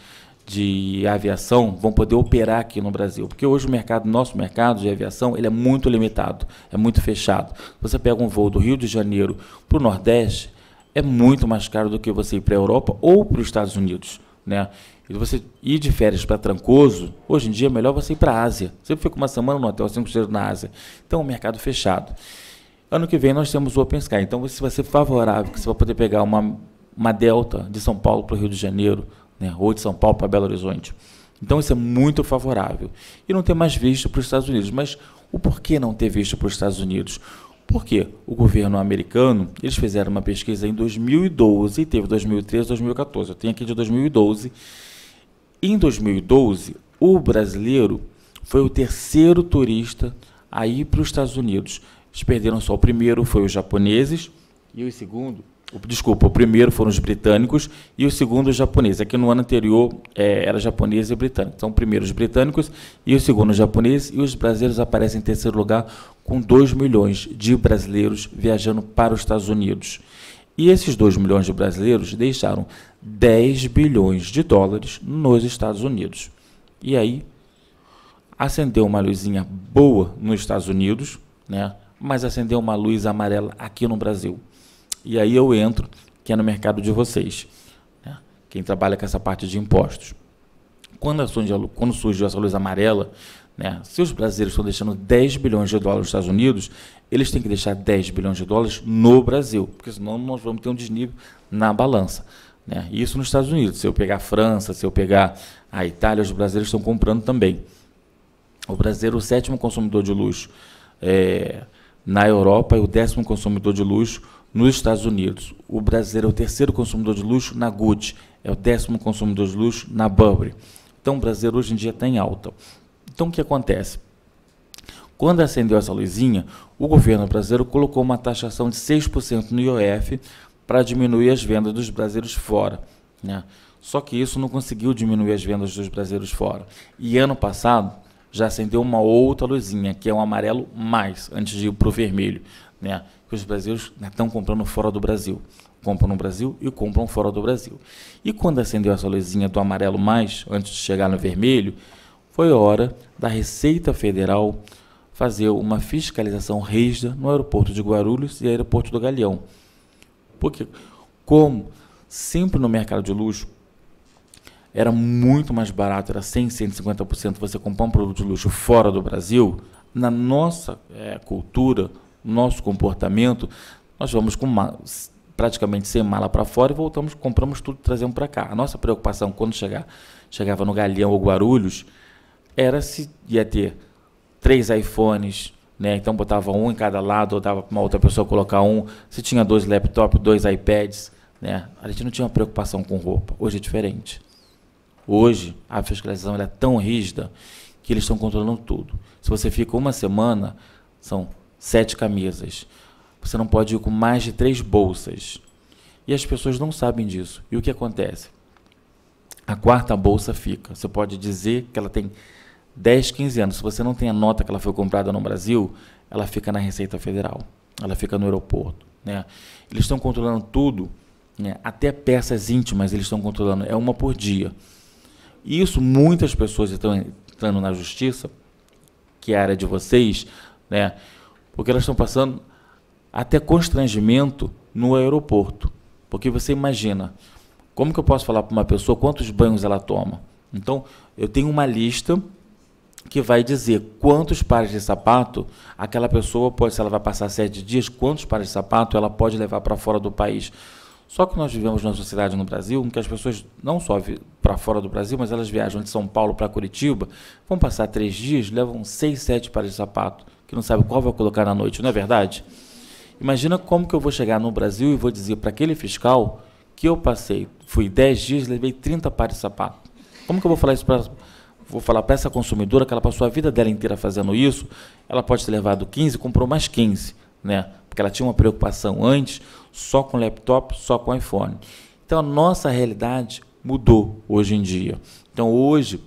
de aviação vão poder operar aqui no Brasil, porque hoje nosso mercado de aviação, ele é muito limitado, é muito fechado. Você pega um voo do Rio de Janeiro para o Nordeste, é muito mais caro do que você ir para a Europa ou para os Estados Unidos, né? E você ir de férias para Trancoso, hoje em dia é melhor você ir para a Ásia. Você fica uma semana no hotel 5 estrelas na Ásia. Então, é um mercado fechado. Ano que vem nós temos o Open Sky, então isso vai ser favorável, que você vai poder pegar uma Delta de São Paulo para o Rio de Janeiro, né, ou de São Paulo para Belo Horizonte. Então isso é muito favorável. E não ter mais visto para os Estados Unidos. Mas o porquê não ter visto para os Estados Unidos? Porque o governo americano, eles fizeram uma pesquisa em 2012, teve 2013, 2014. Eu tenho aqui de 2012. Em 2012, o brasileiro foi o 3º turista a ir para os Estados Unidos. Eles perderam só o primeiro, foi os japoneses, e o segundo, o primeiro foram os britânicos e o segundo os japoneses. Aqui no ano anterior era japonês e britânico. Então, primeiro os britânicos e o segundo os japoneses, e os brasileiros aparecem em 3º lugar com 2 milhões de brasileiros viajando para os Estados Unidos. E esses 2 milhões de brasileiros deixaram 10 bilhões de dólares nos Estados Unidos. E aí acendeu uma luzinha boa nos Estados Unidos, né? Mas acendeu uma luz amarela aqui no Brasil. E aí eu entro, que é no mercado de vocês, né? Quem trabalha com essa parte de impostos. Quando surgiu essa luz amarela, né? Se os brasileiros estão deixando 10 bilhões de dólares nos Estados Unidos, eles têm que deixar 10 bilhões de dólares no Brasil, porque senão nós vamos ter um desnível na balança, né? Isso nos Estados Unidos. Se eu pegar a França, se eu pegar a Itália, os brasileiros estão comprando também. O brasileiro é o 7º consumidor de luxo na Europa e o 10º consumidor de luxo nos Estados Unidos. O brasileiro é o 3º consumidor de luxo na Gucci, é o 10º consumidor de luxo na Burberry. Então, o brasileiro hoje em dia está em alta. Então, o que acontece? Quando acendeu essa luzinha, o governo brasileiro colocou uma taxação de 6% no IOF para diminuir as vendas dos brasileiros fora, né? Só que isso não conseguiu diminuir as vendas dos brasileiros fora. E ano passado já acendeu uma outra luzinha, que é um amarelo mais, antes de ir para o vermelho, né? Que os brasileiros estão comprando fora do Brasil. Compram no Brasil e compram fora do Brasil. E quando acendeu essa luzinha do amarelo mais, antes de chegar no vermelho, foi hora da Receita Federal fazer uma fiscalização rígida no aeroporto de Guarulhos e aeroporto do Galeão. Porque, como sempre no mercado de luxo, era muito mais barato, era 100%, 150% você comprar um produto de luxo fora do Brasil, na nossa cultura, nosso comportamento, nós vamos com praticamente sem mala para fora e voltamos, compramos tudo e trazemos para cá. A nossa preocupação quando chegava no Galeão ou Guarulhos era se ia ter 3 iPhones, né? Então botava um em cada lado, ou dava para uma outra pessoa colocar um, se tinha 2 laptops, 2 iPads, né? A gente não tinha uma preocupação com roupa. Hoje é diferente. Hoje a fiscalização é tão rígida que eles estão controlando tudo. Se você fica uma semana, são 7 camisas. Você não pode ir com mais de 3 bolsas. E as pessoas não sabem disso. E o que acontece? A 4ª bolsa fica. Você pode dizer que ela tem 10, 15 anos. Se você não tem a nota que ela foi comprada no Brasil, ela fica na Receita Federal. Ela fica no aeroporto, né? Eles estão controlando tudo, né? Até peças íntimas eles estão controlando. É uma por dia. E isso muitas pessoas estão entrando na justiça, que é a área de vocês, né? Porque elas estão passando até constrangimento no aeroporto. Porque você imagina, como que eu posso falar para uma pessoa quantos banhos ela toma? Então, eu tenho uma lista que vai dizer quantos pares de sapato aquela pessoa pode, se ela vai passar 7 dias, quantos pares de sapato ela pode levar para fora do país. Só que nós vivemos numa sociedade no Brasil em que as pessoas não só para fora do Brasil, mas elas viajam de São Paulo para Curitiba, vão passar 3 dias, levam 6, 7 pares de sapato, que não sabe qual vai colocar na noite, não é verdade? Imagina como que eu vou chegar no Brasil e vou dizer para aquele fiscal que eu fui 10 dias e levei 30 pares de sapato. Como que eu vou falar isso para essa consumidora que ela passou a vida dela inteira fazendo isso, ela pode ter levado 15 e comprou mais 15, né? Porque ela tinha uma preocupação antes só com laptop, só com iPhone. Então a nossa realidade mudou hoje em dia. Então hoje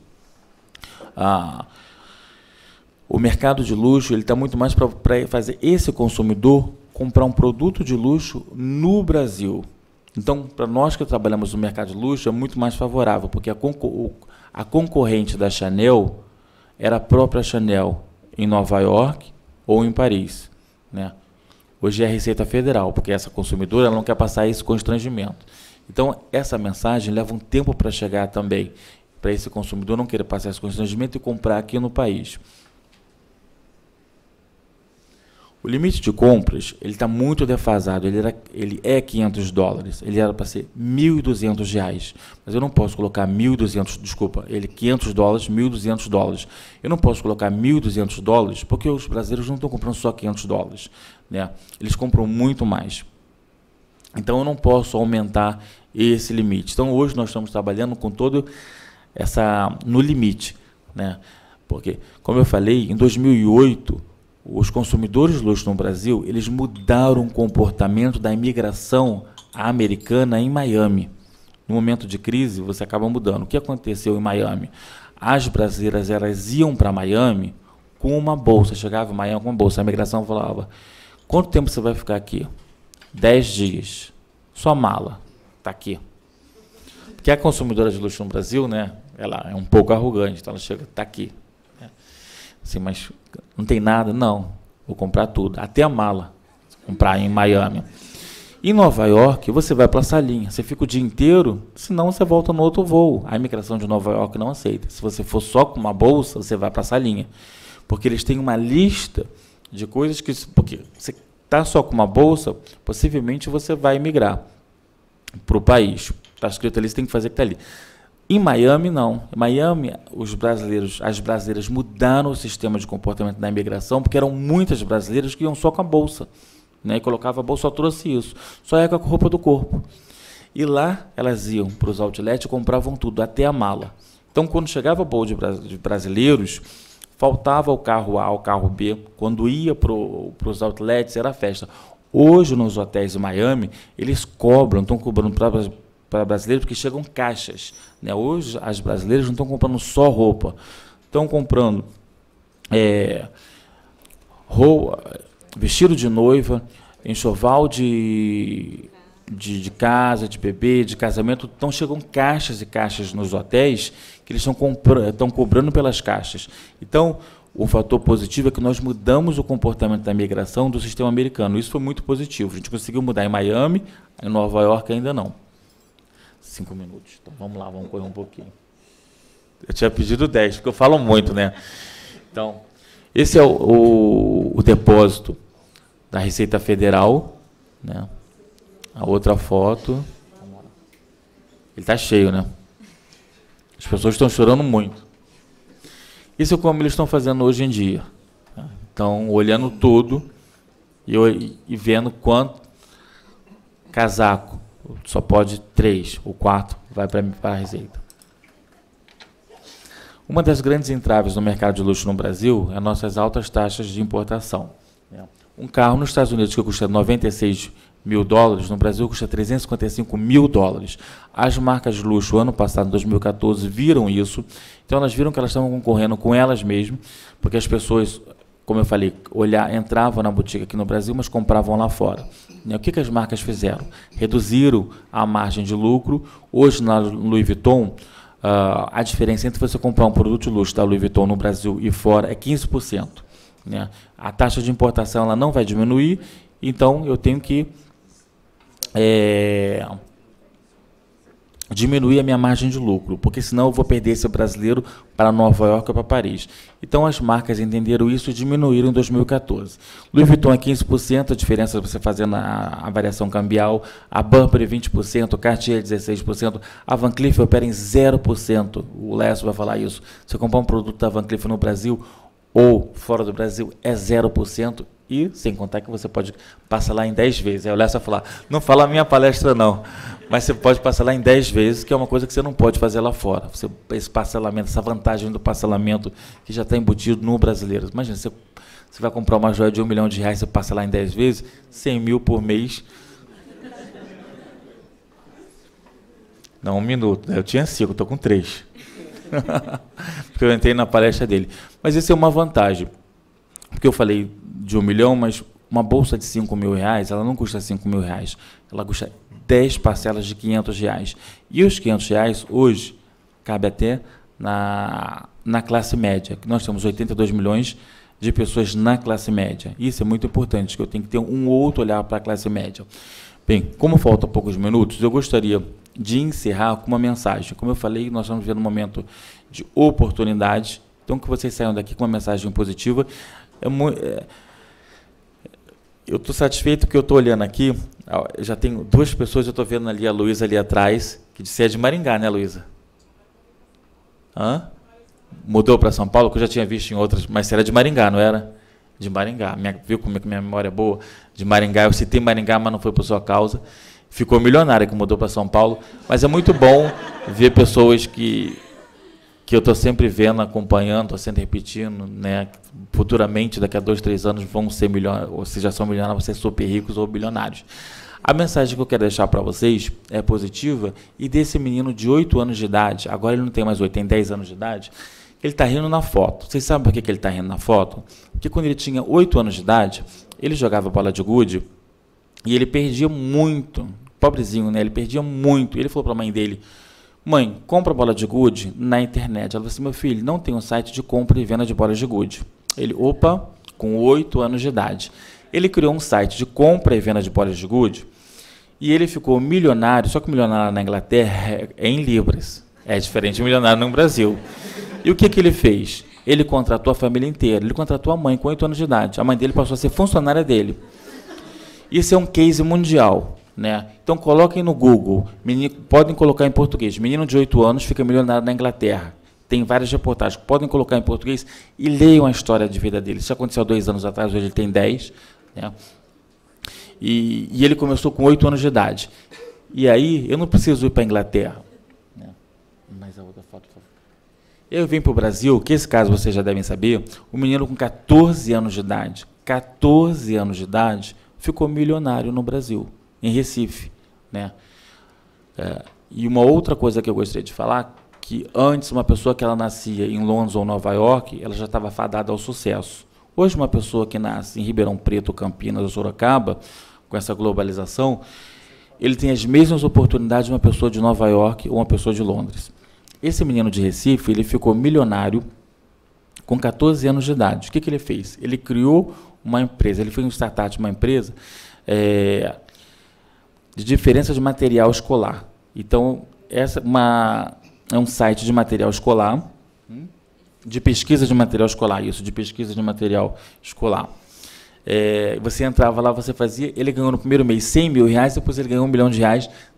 o mercado de luxo ele está muito mais para fazer esse consumidor comprar um produto de luxo no Brasil. Então, para nós que trabalhamos no mercado de luxo, é muito mais favorável, porque a concorrente da Chanel era a própria Chanel em Nova York ou em Paris, né? Hoje é a Receita Federal, porque essa consumidora ela não quer passar esse constrangimento. Então, essa mensagem leva um tempo para chegar também, para esse consumidor não querer passar esse constrangimento e comprar aqui no país. O limite de compras ele está muito defasado, ele é $500, ele era para ser R$1.200, mas eu não posso colocar $500, $1.200, eu não posso colocar $1.200 porque os brasileiros não estão comprando só $500, né? Eles compram muito mais, então eu não posso aumentar esse limite. Então hoje nós estamos trabalhando com todo no limite, né? Porque, como eu falei, em 2008 os consumidores de luxo no Brasil, eles mudaram o comportamento da imigração americana em Miami. No momento de crise, você acaba mudando. O que aconteceu em Miami? As brasileiras elas iam para Miami com uma bolsa, chegava em Miami com uma bolsa. A imigração falava, quanto tempo você vai ficar aqui? 10 dias. Sua mala está aqui. Porque a consumidora de luxo no Brasil, né, ela é um pouco arrogante, então ela chega, está aqui. Assim, mas não tem nada? Não. Vou comprar tudo. Até a mala. Comprar em Miami. Em Nova York, você vai para a salinha. Você fica o dia inteiro, senão você volta no outro voo. A imigração de Nova York não aceita. Se você for só com uma bolsa, você vai para a salinha. Porque eles têm uma lista de coisas que... Porque você está só com uma bolsa, possivelmente você vai migrar para o país. Está escrito ali, você tem que fazer o que está ali. Em Miami, não. Em Miami, as brasileiras mudaram o sistema de comportamento da imigração, porque eram muitas brasileiras que iam só com a bolsa, né? E colocava a bolsa, só trouxe isso. Só ia com a roupa do corpo. E lá, elas iam para os outlets e compravam tudo, até a mala. Então, quando chegava o voo de brasileiros, faltava o carro A, o carro B. Quando ia para os outlets, era festa. Hoje, nos hotéis de Miami, eles estão cobrando para brasileiros, porque chegam caixas, né? Hoje, as brasileiras não estão comprando só roupa, estão comprando vestido de noiva, enxoval de casa, de bebê, de casamento. Então, chegam caixas e caixas nos hotéis que eles estão cobrando pelas caixas. Então, o fator positivo é que nós mudamos o comportamento da migração do sistema americano. Isso foi muito positivo. A gente conseguiu mudar em Miami, em Nova York ainda não. 5 minutos. Então vamos lá, vamos correr um pouquinho. Eu tinha pedido 10, porque eu falo muito, né? Então, esse é o depósito da Receita Federal, né? A outra foto. Ele está cheio, né? As pessoas estão chorando muito. Isso é como eles estão fazendo hoje em dia. Estão olhando tudo e vendo quanto casaco. Só pode 3, o 4 vai para a Receita. Uma das grandes entraves no mercado de luxo no Brasil é nossas altas taxas de importação. Um carro nos Estados Unidos que custa 96 mil dólares, no Brasil custa 355 mil dólares. As marcas de luxo, ano passado, em 2014, viram isso. Então, elas viram que elas estavam concorrendo com elas mesmas, porque as pessoas, como eu falei, entravam na boutique aqui no Brasil, mas compravam lá fora. O que as marcas fizeram? Reduziram a margem de lucro. Hoje, na Louis Vuitton, a diferença entre você comprar um produto de luxo da Louis Vuitton no Brasil e fora é 15%. Né? A taxa de importação ela não vai diminuir, então eu tenho que diminuir a minha margem de lucro, porque senão eu vou perder esse brasileiro para Nova York ou para Paris. Então as marcas entenderam isso e diminuíram em 2014. Louis Vuitton é 15%, a diferença você fazendo a variação cambial, a Burberry 20%, Cartier 16%, a Van Cleef opera em 0%. O Lécio vai falar isso. Se você comprar um produto da Van Cleef no Brasil ou fora do Brasil, é 0%. E, sem contar que você pode passar lá em 10 vezes. Aí o Lécio vai falar, não fala a minha palestra não, mas você pode passar lá em 10 vezes, que é uma coisa que você não pode fazer lá fora. Esse parcelamento, essa vantagem do parcelamento que já está embutido no brasileiro. Imagina, você vai comprar uma joia de R$1 milhão, você passa lá em 10 vezes, 100 mil por mês. Não, 1 minuto. Eu tinha 5, estou com 3. Porque eu entrei na palestra dele. Mas isso é uma vantagem. Porque eu falei de 1 milhão, mas uma bolsa de 5 mil reais, ela não custa 5 mil reais, ela custa 10 parcelas de 500 reais. E os 500 reais, hoje, cabe até na classe média, que nós temos 82 milhões de pessoas na classe média. Isso é muito importante, que eu tenho que ter um outro olhar para a classe média. Bem, como faltam poucos minutos, eu gostaria de encerrar com uma mensagem. Como eu falei, nós estamos vivendo um momento de oportunidade, então que vocês saiam daqui com uma mensagem positiva. Eu estou satisfeito porque eu estou olhando aqui, eu já tenho 2 pessoas, eu estou vendo ali a Luísa ali atrás, que disse é de Maringá, né, Luísa? Mudou para São Paulo, que eu já tinha visto em outras, mas era de Maringá, não era? De Maringá. Viu como é que minha memória é boa? De Maringá, eu citei Maringá, mas não foi por sua causa. Ficou milionária que mudou para São Paulo, mas é muito bom ver pessoas que eu estou sempre vendo, acompanhando, estou sempre repetindo, né? Futuramente, daqui a 2, 3 anos, vão ser milionários, ou se já são milionários, vão ser super ricos ou bilionários. A mensagem que eu quero deixar para vocês é positiva, e desse menino de 8 anos de idade, agora ele não tem mais 8, tem 10 anos de idade, ele está rindo na foto. Vocês sabem por que ele está rindo na foto? Porque quando ele tinha 8 anos de idade, ele jogava bola de gude, e ele perdia muito, pobrezinho, né? Ele perdia muito. Ele falou para a mãe dele, mãe, compra bola de gude na internet. Ela falou assim, meu filho, não tem um site de compra e venda de bolas de gude. Ele, opa, com 8 anos de idade. Ele criou um site de compra e venda de bolas de gude e ele ficou milionário, só que milionário na Inglaterra é em libras. É diferente de milionário no Brasil. E o que ele fez? Ele contratou a família inteira. Ele contratou a mãe com 8 anos de idade. A mãe dele passou a ser funcionária dele. Isso é um case mundial. Né? Então coloquem no Google, podem colocar em português, menino de 8 anos fica milionário na Inglaterra. Tem várias reportagens, podem colocar em português e leiam a história de vida dele. Isso aconteceu há 2 anos atrás, hoje ele tem 10. Né? E ele começou com 8 anos de idade. E aí, eu não preciso ir para a Inglaterra. Né? Mais a outra foto, por favor. Eu vim para o Brasil, que esse caso vocês já devem saber, um menino com 14 anos de idade, 14 anos de idade, ficou milionário no Brasil. Em Recife, né? E uma outra coisa que eu gostaria de falar, que antes uma pessoa que ela nascia em Londres ou Nova York, ela já estava fadada ao sucesso. Hoje uma pessoa que nasce em Ribeirão Preto, Campinas ou Sorocaba, com essa globalização, ele tem as mesmas oportunidades de uma pessoa de Nova York ou uma pessoa de Londres. Esse menino de Recife, ele ficou milionário com 14 anos de idade. O que ele fez? Ele criou uma empresa, ele foi um startup de uma empresa de diferença de material escolar. Então, é um site de material escolar, de pesquisa de material escolar, de pesquisa de material escolar. Você entrava lá, você fazia, ele ganhou no primeiro mês 100 mil reais, depois ele ganhou R$1 milhão,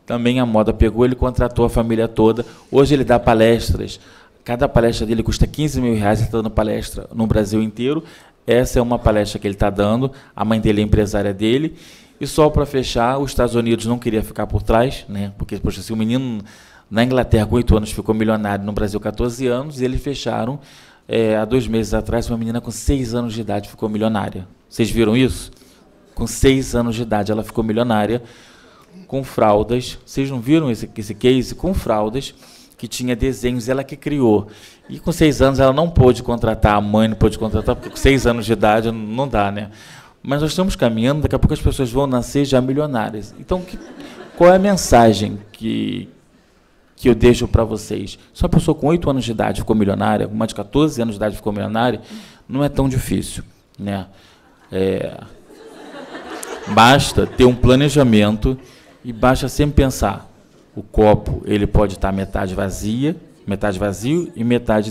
também a moda pegou, ele contratou a família toda, hoje ele dá palestras, cada palestra dele custa 15 mil reais, ele está dando palestra no Brasil inteiro, essa é uma palestra que ele está dando, a mãe dele é empresária dele, e só para fechar, os Estados Unidos não queria ficar por trás, né? Porque, poxa, se o menino na Inglaterra com 8 anos ficou milionário, no Brasil 14 anos, e eles fecharam, há 2 meses atrás, uma menina com 6 anos de idade ficou milionária. Vocês viram isso? Com 6 anos de idade ela ficou milionária, com fraldas. Vocês não viram esse case? Com fraldas, que tinha desenhos, ela que criou. E com 6 anos ela não pôde contratar, a mãe não pôde contratar, porque com 6 anos de idade não dá, né? Mas nós estamos caminhando, daqui a pouco as pessoas vão nascer já milionárias. Então, qual é a mensagem que eu deixo para vocês? Se uma pessoa com 8 anos de idade ficou milionária, uma de 14 anos de idade ficou milionária, não é tão difícil, né? Basta ter um planejamento e basta sempre pensar, o copo ele pode estar metade vazio e metade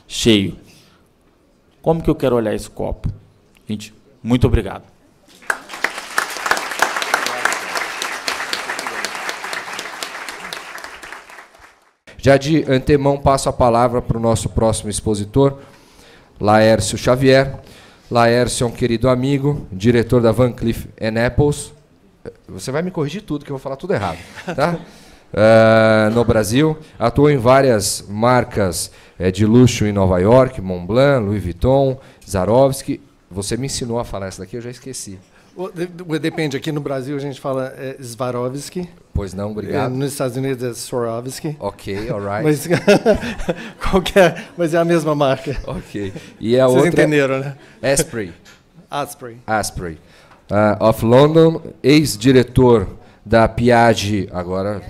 cheio. Como que eu quero olhar esse copo? Gente, muito obrigado. Já de antemão, passo a palavra para o nosso próximo expositor, Laércio Xavier. Laércio é um querido amigo, diretor da Van Cleef & Arpels. Você vai me corrigir tudo, que eu vou falar tudo errado. Tá? No Brasil. Atuou em várias marcas de luxo em Nova York, Montblanc, Louis Vuitton, Swarovski. Você me ensinou a falar essa daqui, eu já esqueci. Depende, aqui no Brasil a gente fala Swarovski. Pois não, obrigado. Nos Estados Unidos é Swarovski. Ok, all right. Mas é a mesma marca. Ok. E a Vocês outra entenderam, né? Asprey. Asprey. Of London, ex-diretor da Piaget, agora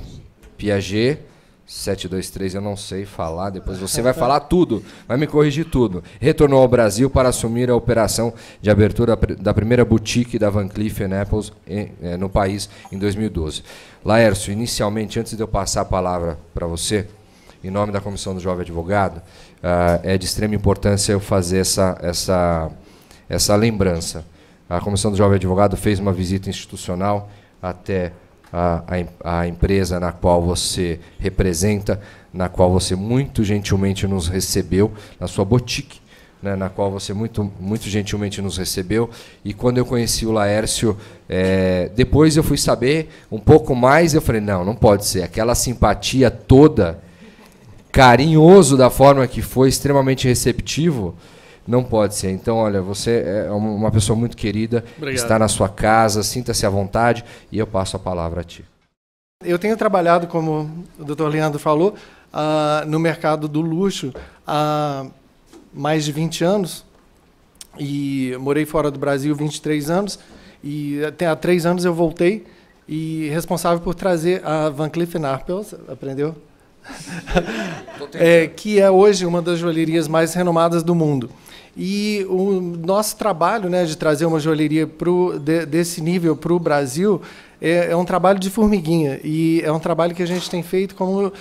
Piaget, 723, eu não sei falar, depois você vai falar tudo, vai me corrigir tudo. Retornou ao Brasil para assumir a operação de abertura da primeira boutique da Van Cleef & Arpels no país em 2012. Laércio, inicialmente, antes de eu passar a palavra para você, em nome da Comissão do Jovem Advogado, é de extrema importância eu fazer essa lembrança. A Comissão do Jovem Advogado fez uma visita institucional até a empresa na qual você representa, na qual você muito gentilmente nos recebeu, na sua boutique, né, na qual você muito gentilmente nos recebeu. E quando eu conheci o Laércio, depois eu fui saber um pouco mais, eu falei, não pode ser. Aquela simpatia toda, carinhoso da forma que foi, extremamente receptivo, não pode ser. Então, olha, você é uma pessoa muito querida, obrigado. Está na sua casa, sinta-se à vontade, e eu passo a palavra a ti. Eu tenho trabalhado, como o Dr. Leandro falou, no mercado do luxo há mais de 20 anos, e morei fora do Brasil 23 anos, e até há 3 anos eu voltei, e responsável por trazer a Van Cleef & Arpels, aprendeu? Que é hoje uma das joalherias mais renomadas do mundo. E o nosso trabalho, né, de trazer uma joalheria desse nível para o Brasil é um trabalho de formiguinha. E é um trabalho que a gente tem feito como...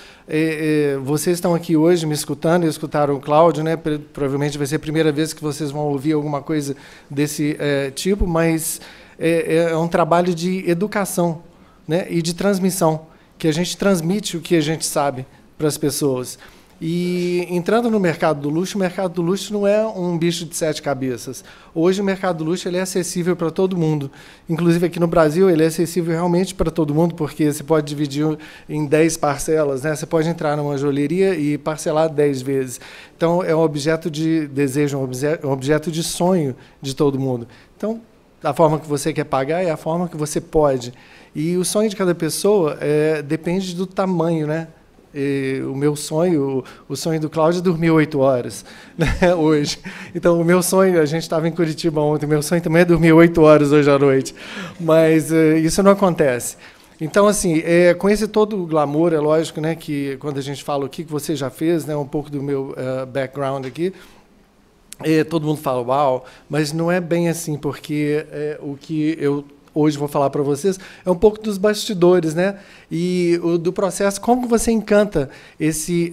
vocês estão aqui hoje me escutando, e escutaram o Cláudio, né, provavelmente vai ser a primeira vez que vocês vão ouvir alguma coisa desse tipo, mas é um trabalho de educação, né, e de transmissão, que a gente transmite o que a gente sabe para as pessoas. E entrando no mercado do luxo, o mercado do luxo não é um bicho de 7 cabeças. Hoje o mercado do luxo ele é acessível para todo mundo. Inclusive aqui no Brasil ele é acessível realmente para todo mundo, porque você pode dividir em 10 parcelas, né? Você pode entrar numa joalheria e parcelar 10 vezes. Então é um objeto de desejo, um objeto de sonho de todo mundo. Então a forma que você quer pagar é a forma que você pode. E o sonho de cada pessoa depende do tamanho, né? O meu sonho, o sonho do Cláudio é dormir 8 horas, né, hoje. Então, o meu sonho, a gente estava em Curitiba ontem, o meu sonho também é dormir 8 horas hoje à noite, mas isso não acontece. Então, assim, com esse todo o glamour, é lógico, né, que quando a gente fala o que você já fez, né, um pouco do meu background aqui, todo mundo fala, uau, mas não é bem assim, porque o que eu hoje vou falar para vocês é um pouco dos bastidores, né? E do processo, como você encanta esse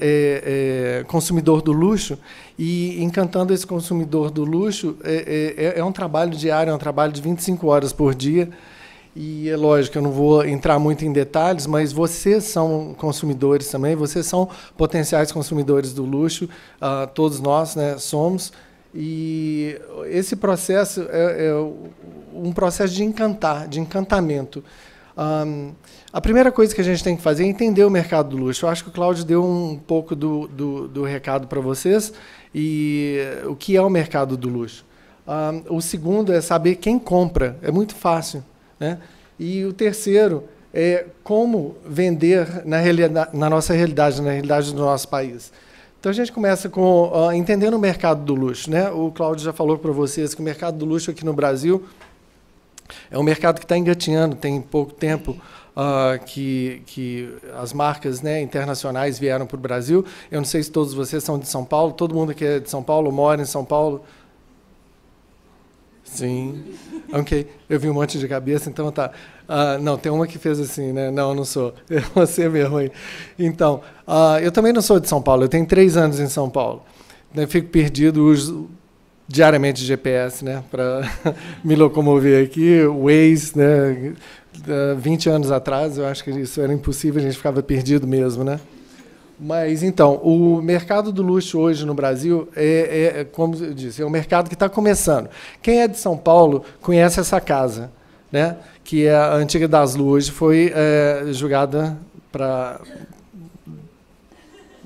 consumidor do luxo, e encantando esse consumidor do luxo é um trabalho diário, é um trabalho de 25 horas por dia. E é lógico, eu não vou entrar muito em detalhes, mas vocês são consumidores também, vocês são potenciais consumidores do luxo, todos nós, né, somos. E esse processo é um processo de encantar, de encantamento. A primeira coisa que a gente tem que fazer é entender o mercado do luxo. Eu acho que o Cláudio deu um pouco do recado para vocês, e o que é o mercado do luxo. O segundo é saber quem compra, é muito fácil, né? E o terceiro é como vender na nossa realidade, na realidade do nosso país. Então a gente começa com entendendo o mercado do luxo, né? O Cláudio já falou para vocês que o mercado do luxo aqui no Brasil é um mercado que está engatinhando, tem pouco tempo que as marcas, né, internacionais vieram para o Brasil. Eu não sei se todos vocês são de São Paulo, todo mundo que é de São Paulo mora em São Paulo. Sim, ok. Eu vi um monte de cabeça, então tá. Não, tem uma que fez assim, né? Não, eu não sou. É você mesmo aí. Então, eu também não sou de São Paulo, eu tenho 3 anos em São Paulo. Eu fico perdido, uso diariamente GPS, né? Para me locomover aqui. O Waze, né? 20 anos atrás, eu acho que isso era impossível, a gente ficava perdido mesmo, né? Mas, então, o mercado do luxo hoje no Brasil como eu disse, é um mercado que está começando. Quem é de São Paulo conhece essa casa, né? Que é a antiga Das Lu, hoje foi jogada para...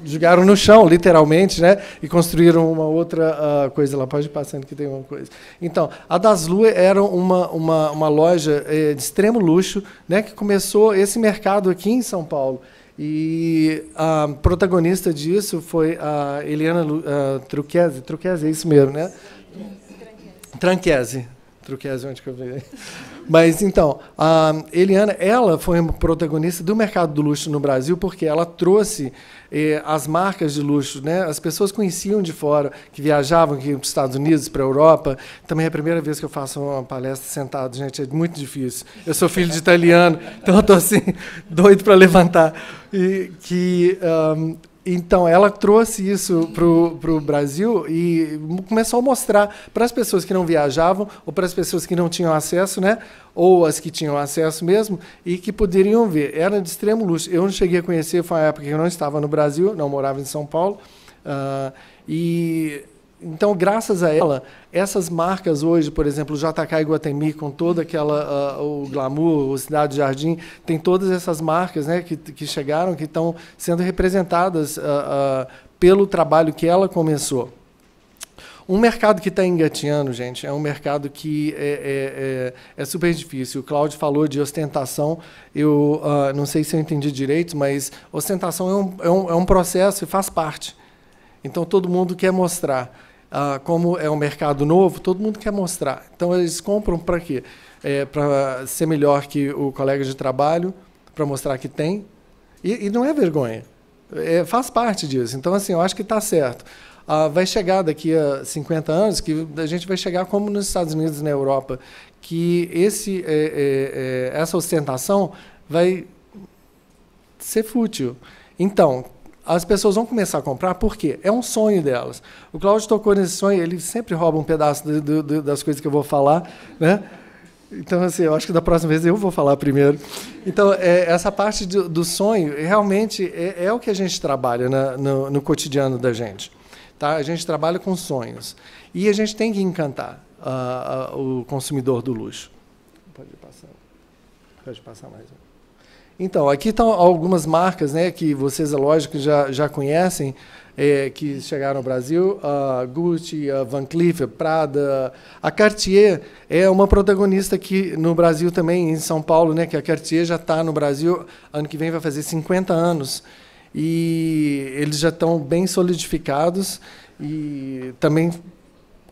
Jogaram no chão, literalmente, né? E construíram uma outra coisa lá. Pode ir passando que tem uma coisa. Então, a Das Lu era uma loja de extremo luxo, né? Que começou esse mercado aqui em São Paulo. E a protagonista disso foi a Eliana Truquezzi. Truquezzi, é isso mesmo, né? Tranquezzi. Truquezzi, onde que eu vi? Mas, então, a Eliana, ela foi uma protagonista do mercado do luxo no Brasil, porque ela trouxe as marcas de luxo, né? As pessoas conheciam de fora, que viajavam aqui para os Estados Unidos, para a Europa. Também é a primeira vez que eu faço uma palestra sentado, gente, é muito difícil. Eu sou filho de italiano, então eu estou assim, doido para levantar. Então, ela trouxe isso para o Brasil e começou a mostrar para as pessoas que não viajavam, ou para as pessoas que não tinham acesso, né? Ou as que tinham acesso mesmo, e que poderiam ver. Era de extremo luxo. Eu não cheguei a conhecer, foi uma época que eu não estava no Brasil, não morava em São Paulo. Então, graças a ela, essas marcas hoje, por exemplo, o JK Iguatemi, com toda o glamour, o Cidade Jardim, tem todas essas marcas, né, que chegaram, que estão sendo representadas pelo trabalho que ela começou. Um mercado que está engatinhando, gente, é um mercado que é super difícil. O Cláudio falou de ostentação, eu não sei se eu entendi direito, mas ostentação é um processo e faz parte. Então, todo mundo quer mostrar. Como é um mercado novo, todo mundo quer mostrar. Então, eles compram para quê? Para ser melhor que o colega de trabalho, para mostrar que tem. E não é vergonha. Faz parte disso. Então, assim, eu acho que está certo. Vai chegar daqui a 50 anos, que a gente vai chegar como nos Estados Unidos e na Europa, que essa ostentação vai ser fútil. Então, as pessoas vão começar a comprar, por quê? É um sonho delas. O Cláudio tocou nesse sonho, ele sempre rouba um pedaço das coisas que eu vou falar, né? Então, assim, eu acho que da próxima vez eu vou falar primeiro. Então, essa parte do sonho, realmente, é o que a gente trabalha no cotidiano da gente. Tá? A gente trabalha com sonhos. E a gente tem que encantar o consumidor do luxo. Pode passar mais um. Então, aqui estão algumas marcas, né, que vocês, é lógico, já conhecem, que chegaram ao Brasil. A Gucci, a Van Cleef, a Prada. A Cartier é uma protagonista aqui no Brasil também, em São Paulo, né, que a Cartier já está no Brasil. Ano que vem vai fazer 50 anos. E eles já estão bem solidificados e também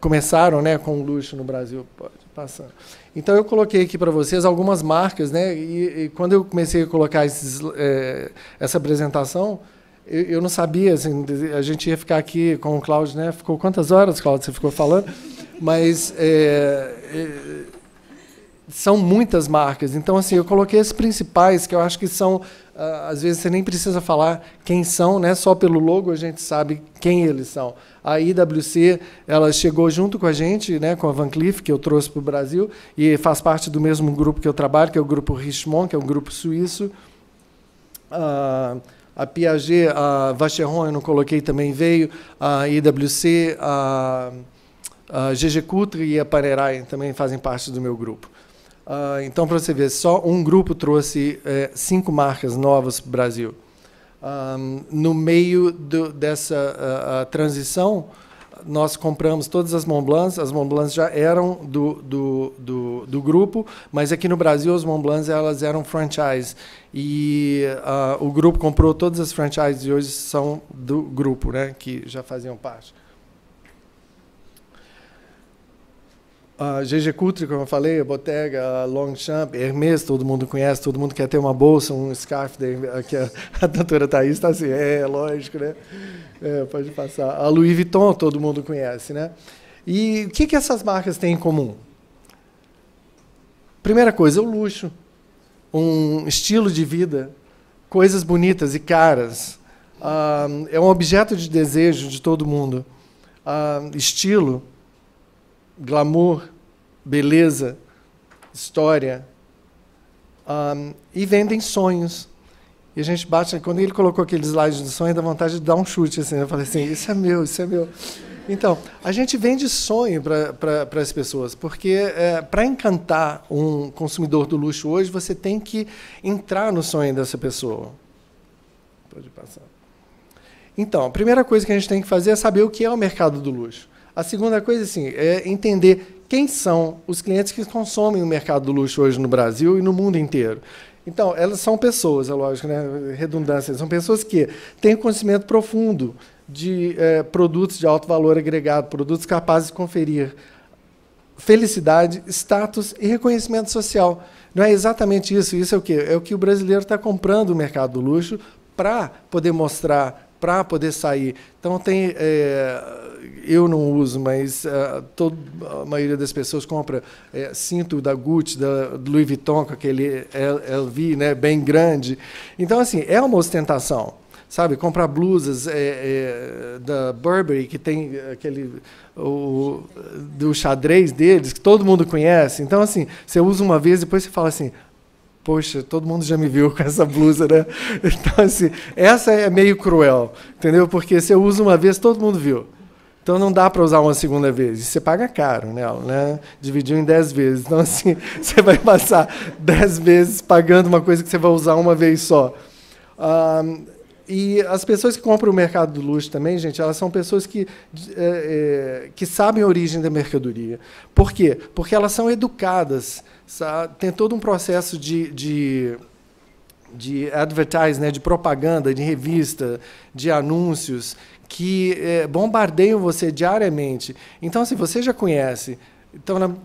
começaram, né, com luxo no Brasil. Pode passar. Então, eu coloquei aqui para vocês algumas marcas, né, e quando eu comecei a colocar essa apresentação, eu não sabia, assim, a gente ia ficar aqui com o Cláudio, né? Ficou quantas horas, Cláudio, você ficou falando? Mas são muitas marcas. Então, assim, eu coloquei as principais, que eu acho que são, às vezes você nem precisa falar quem são, né? Só pelo logo a gente sabe quem eles são. A IWC, ela chegou junto com a gente, né, com a Van Cleef, que eu trouxe para o Brasil, e faz parte do mesmo grupo que eu trabalho, que é o grupo Richemont, que é um grupo suíço. A Piaget, a Vacheron, eu não coloquei, também veio. A IWC, a GG Coutre e a Panerai também fazem parte do meu grupo. Então, para você ver, só um grupo trouxe 5 marcas novas para o Brasil. No meio dessa transição, nós compramos todas as Montblancs já eram do grupo, mas aqui no Brasil as Montblancs elas eram franchise, e o grupo comprou todas as franchises e hoje são do grupo, né, que já faziam parte. A GG Coutre, como eu falei, a Bottega, a Longchamp, Hermès, todo mundo conhece, todo mundo quer ter uma bolsa, um scarf, que a doutora Thaís está assim, lógico, né? Pode passar. A Louis Vuitton, todo mundo conhece, né? E o que essas marcas têm em comum? Primeira coisa, o luxo, um estilo de vida, coisas bonitas e caras, é um objeto de desejo de todo mundo. Estilo, glamour, beleza, história, e vendem sonhos. E a gente bate, quando ele colocou aqueles slides de sonho, dá vontade de dar um chute, assim, eu falei assim, isso é meu, isso é meu. Então, a gente vende sonho para as pessoas, porque para encantar um consumidor do luxo hoje, você tem que entrar no sonho dessa pessoa. Pode passar. Então, a primeira coisa que a gente tem que fazer é saber o que é o mercado do luxo. A segunda coisa, assim, é entender quem são os clientes que consomem o mercado do luxo hoje no Brasil e no mundo inteiro. Então, elas são pessoas, é lógico, né? Redundância, são pessoas que têm conhecimento profundo de produtos de alto valor agregado, produtos capazes de conferir felicidade, status e reconhecimento social. Não é exatamente isso. Isso é o quê? É o que o brasileiro está comprando no mercado do luxo para poder mostrar, para poder sair. Então, tem... eu não uso, mas a maioria das pessoas compra cinto da Gucci, do Louis Vuitton, com aquele LV, né, bem grande. Então, assim, é uma ostentação, sabe? Comprar blusas da Burberry, que tem do xadrez deles, que todo mundo conhece. Então, assim, você usa uma vez e depois você fala assim, poxa, todo mundo já me viu com essa blusa, né? Então, assim, essa é meio cruel, entendeu? Porque você usa uma vez, todo mundo viu. Então, não dá para usar uma segunda vez. E você paga caro nela, né? Dividiu em 10 vezes. Então, assim, você vai passar 10 vezes pagando uma coisa que você vai usar uma vez só. E as pessoas que compram o mercado do luxo também, gente, elas são pessoas que sabem a origem da mercadoria. Por quê? Porque elas são educadas. Sabe? Tem todo um processo de advertising, né? De propaganda, de revista, de anúncios, que bombardeiam você diariamente. Então, se você já conhece, então, no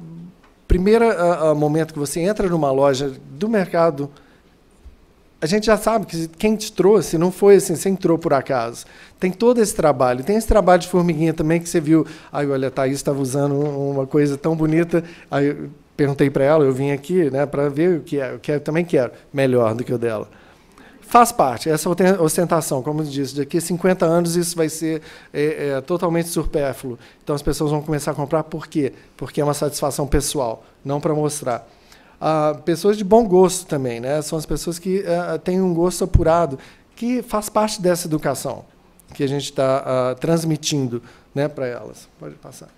primeiro momento que você entra numa loja do mercado, a gente já sabe que quem te trouxe não foi assim, você entrou por acaso. Tem todo esse trabalho. Tem esse trabalho de formiguinha também que você viu. Aí, olha, a Thaís estava usando uma coisa tão bonita. Aí eu perguntei para ela, eu vim aqui, né, para ver o que é. Eu também quero melhor do que o dela. Faz parte, essa ostentação, como eu disse, daqui a 50 anos isso vai ser totalmente supérfluo. Então as pessoas vão começar a comprar por quê? Porque é uma satisfação pessoal, não para mostrar. Pessoas de bom gosto também, né? São as pessoas que têm um gosto apurado, que faz parte dessa educação que a gente está transmitindo, né, para elas. Pode passar.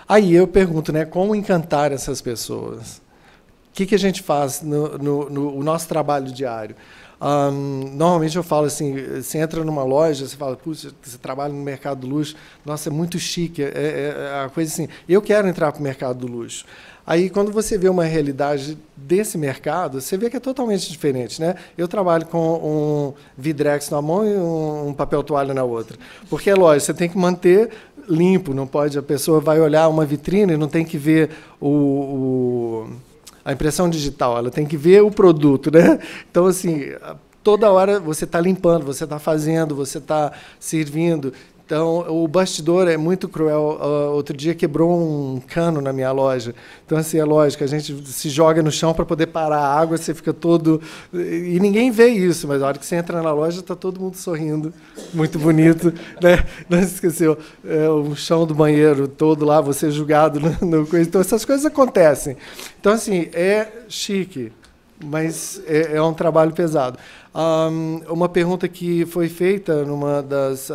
Aí eu pergunto, né, como encantar essas pessoas? O que a gente faz no nosso trabalho diário? Normalmente eu falo assim, você entra numa loja, você fala, puxa, você trabalha no mercado do luxo, nossa, é muito chique, a coisa assim, eu quero entrar para o mercado do luxo. Aí, quando você vê uma realidade desse mercado, você vê que é totalmente diferente, né? Eu trabalho com um Vidrex na mão e um papel toalha na outra. Porque, é lógico, você tem que manter limpo, não pode, a pessoa vai olhar uma vitrine e não tem que ver a impressão digital, ela tem que ver o produto, né? Então, assim, toda hora você está limpando, você está fazendo, você está servindo. Então, o bastidor é muito cruel. Outro dia quebrou um cano na minha loja. Então, assim, é lógico, a gente se joga no chão para poder parar a água, você fica todo... E ninguém vê isso, mas na hora que você entra na loja, está todo mundo sorrindo. Muito bonito. Né? Não se esqueceu, o chão do banheiro todo lá, você julgado no coisa. Então, essas coisas acontecem. Então, assim, é chique, mas é um trabalho pesado. Uma pergunta que foi feita numa das...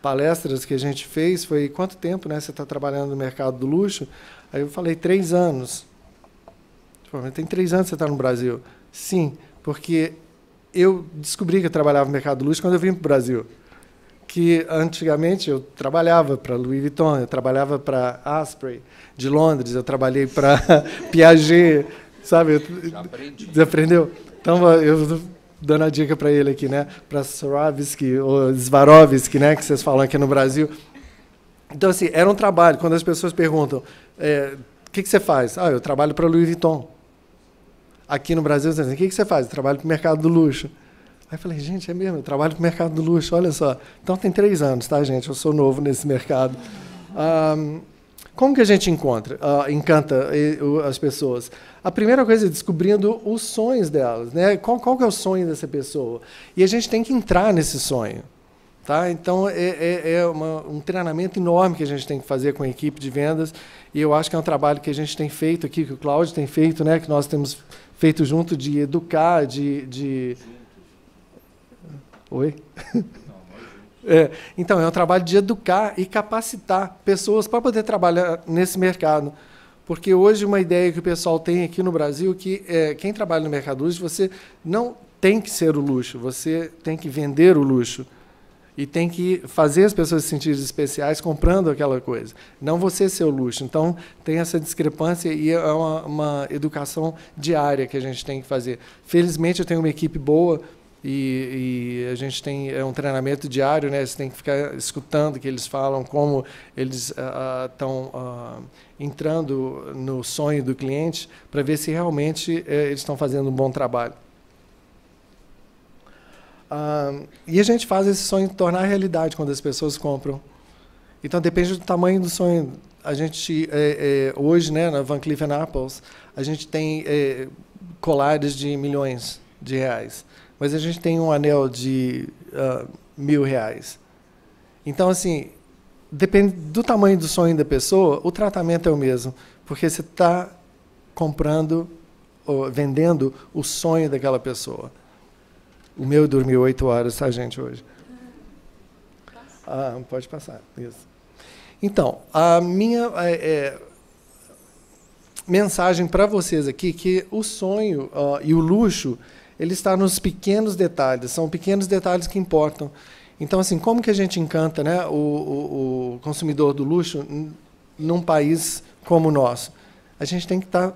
palestras que a gente fez foi quanto tempo, né, você está trabalhando no mercado do luxo? Aí eu falei 3 anos. Tem 3 anos que você está no Brasil. Sim, porque eu descobri que eu trabalhava no mercado do luxo quando eu vim para o Brasil. Que antigamente eu trabalhava para Louis Vuitton, eu trabalhava para Asprey de Londres, eu trabalhei para Piaget, sabe? Já aprendi. Você aprendeu? Então eu dando a dica para ele aqui, né? Para Swarovski ou Swarovski, né? Que vocês falam aqui no Brasil. Então, assim, era um trabalho. Quando as pessoas perguntam, o que você faz? Eu trabalho para Louis Vuitton. Aqui no Brasil, você diz, o que você faz? Eu trabalho para o mercado do luxo. Aí eu falei, gente, é mesmo, eu trabalho para o mercado do luxo, olha só. Então, tem 3 anos, tá, gente? Eu sou novo nesse mercado. Como que a gente encanta as pessoas? A primeira coisa é descobrindo os sonhos delas, né? Qual que é o sonho dessa pessoa? E a gente tem que entrar nesse sonho. Tá? Então, um treinamento enorme que a gente tem que fazer com a equipe de vendas, e eu acho que é um trabalho que a gente tem feito aqui, que o Cláudio tem feito, né? Que nós temos feito junto, de educar, Oi? Então, é um trabalho de educar e capacitar pessoas para poder trabalhar nesse mercado. Porque hoje uma ideia que o pessoal tem aqui no Brasil, que quem trabalha no mercado do luxo, você não tem que ser o luxo, você tem que vender o luxo. E tem que fazer as pessoas se sentirem especiais comprando aquela coisa. Não você ser o luxo. Então, tem essa discrepância e é uma educação diária que a gente tem que fazer. Felizmente, eu tenho uma equipe boa, e a gente tem um treinamento diário, né? Você tem que ficar escutando o que eles falam, como eles estão entrando no sonho do cliente, para ver se realmente eles estão fazendo um bom trabalho. E a gente faz esse sonho tornar realidade quando as pessoas compram. Então, depende do tamanho do sonho. A gente, hoje, né, na Van Cleef & Arpels, a gente tem colares de milhões de reais. Mas a gente tem um anel de R$1.000. Então, assim, depende do tamanho do sonho da pessoa, o tratamento é o mesmo, porque você está comprando, ou vendendo o sonho daquela pessoa. O meu dormiu 8 horas, tá, gente, hoje? Pode passar, isso. Então, a minha mensagem para vocês aqui, que o sonho e o luxo, ele está nos pequenos detalhes, são pequenos detalhes que importam. Então, assim, como que a gente encanta, né, o consumidor do luxo num país como o nosso? A gente tem que estar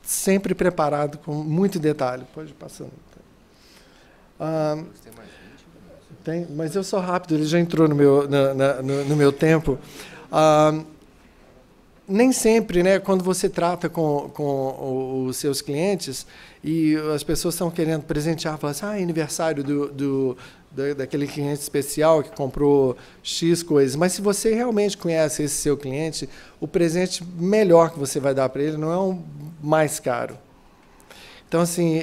sempre preparado com muito detalhe. Pode ir passando. Tem, mas eu sou rápido, ele já entrou no meu tempo. Nem sempre, né, quando você trata com os seus clientes e as pessoas estão querendo presentear, falar assim, aniversário daquele cliente especial que comprou X coisas. Mas se você realmente conhece esse seu cliente, o presente melhor que você vai dar para ele não é um mais caro. Então, assim,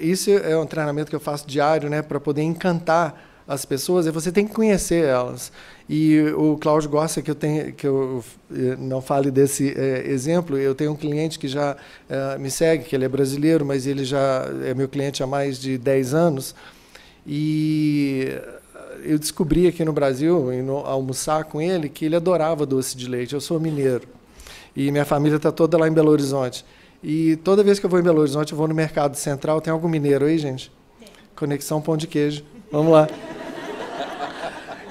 isso é um treinamento que eu faço diário, né, para poder encantar as pessoas, e você tem que conhecer elas. E o Cláudio gosta que eu não fale desse exemplo. Eu tenho um cliente que já me segue, que ele é brasileiro, mas ele já é meu cliente há mais de 10 anos. E eu descobri aqui no Brasil, indo almoçar com ele, que ele adorava doce de leite. Eu sou mineiro. E minha família está toda lá em Belo Horizonte. E toda vez que eu vou em Belo Horizonte, eu vou no Mercado Central. Tem algum mineiro aí, gente? Tem. Conexão Pão de Queijo. Vamos lá.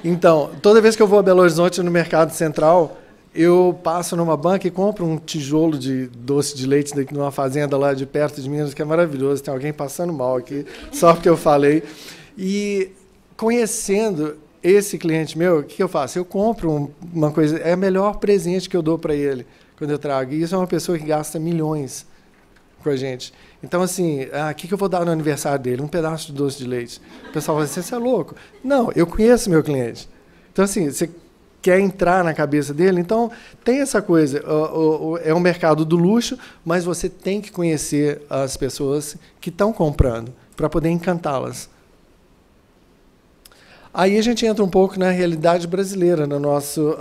Então, toda vez que eu vou a Belo Horizonte no Mercado Central, eu passo numa banca e compro um tijolo de doce de leite daqui numa fazenda lá de perto de Minas, que é maravilhoso. Tem alguém passando mal aqui, só porque eu falei. E conhecendo esse cliente meu, o que eu faço? Eu compro uma coisa, é o melhor presente que eu dou para ele quando eu trago. E isso é uma pessoa que gasta milhões com a gente. Então, assim, o que eu vou dar no aniversário dele? Um pedaço de doce de leite. O pessoal vai dizer, você é louco. Não, eu conheço meu cliente. Então, assim, você quer entrar na cabeça dele? Então, tem essa coisa. É um mercado do luxo, mas você tem que conhecer as pessoas que estão comprando para poder encantá-las. Aí a gente entra um pouco na realidade brasileira, no nosso,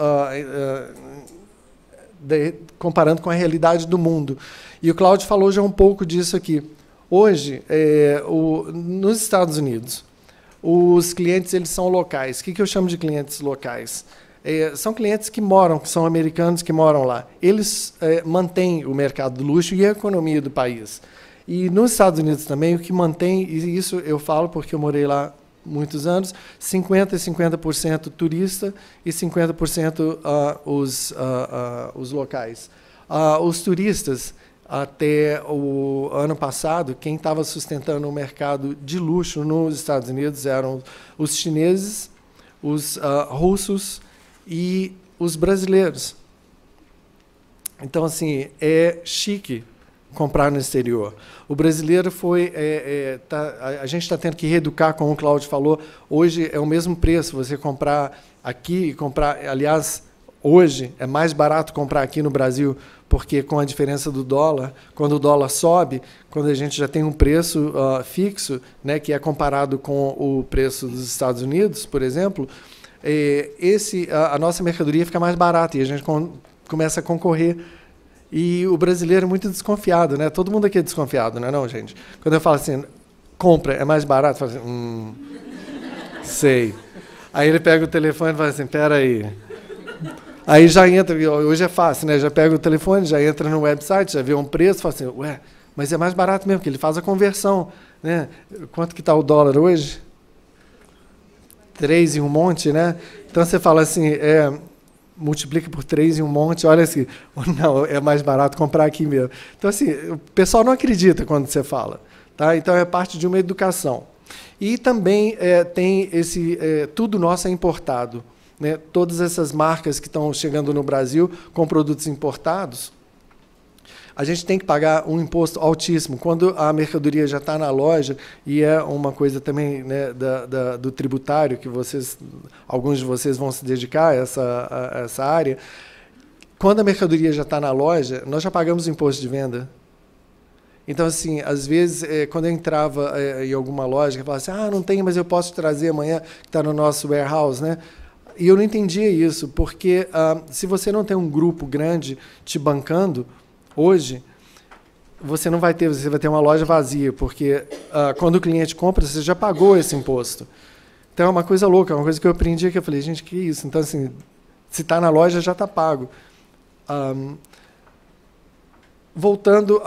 comparando com a realidade do mundo. E o Cláudio falou já um pouco disso aqui. Hoje, nos Estados Unidos, os clientes eles são locais. O que eu chamo de clientes locais? São clientes que moram, que são americanos que moram lá. Eles mantêm o mercado do luxo e a economia do país. E nos Estados Unidos também, o que mantém, e isso eu falo porque eu morei lá muitos anos, 50% e 50% turista e 50% os locais. Os turistas, até o ano passado, quem estava sustentando o mercado de luxo nos Estados Unidos eram os chineses, os russos e os brasileiros. Então, assim, é chique comprar no exterior. O brasileiro a gente está tendo que reeducar, como o Cláudio falou. Hoje é o mesmo preço você comprar aqui e comprar. Aliás, hoje é mais barato comprar aqui no Brasil, porque com a diferença do dólar, quando o dólar sobe, quando a gente já tem um preço fixo, né, que é comparado com o preço dos Estados Unidos, por exemplo, a nossa mercadoria fica mais barata e a gente começa a concorrer. E o brasileiro é muito desconfiado, né? Todo mundo aqui é desconfiado, não é não, gente? Quando eu falo assim, compra, é mais barato, eu falo assim, sei. Aí ele pega o telefone e fala assim, espera aí. Aí já entra, hoje é fácil, né? Já pega o telefone, já entra no website, já vê um preço, fala assim, ué, mas é mais barato mesmo, porque ele faz a conversão, né? Quanto que está o dólar hoje? 3 e um monte, né? Então você fala assim, multiplica por 3 e um monte, olha assim, não, é mais barato comprar aqui mesmo. Então, assim, o pessoal não acredita quando você fala. Tá? Então, é parte de uma educação. E também tem tudo nosso é importado. Né? Todas essas marcas que estão chegando no Brasil com produtos importados, a gente tem que pagar um imposto altíssimo. Quando a mercadoria já está na loja, e é uma coisa também, né, do tributário, que alguns de vocês vão se dedicar a essa área, quando a mercadoria já está na loja, nós já pagamos o imposto de venda. Então, assim, às vezes, quando eu entrava em alguma loja, eu falava assim, não tem, mas eu posso trazer amanhã, que está no nosso warehouse, né? E eu não entendia isso, porque se você não tem um grupo grande te bancando, hoje, você vai ter uma loja vazia, porque quando o cliente compra, você já pagou esse imposto. Então, é uma coisa louca, é uma coisa que eu aprendi, que eu falei, gente, que isso? Então, assim, se está na loja, já está pago. Voltando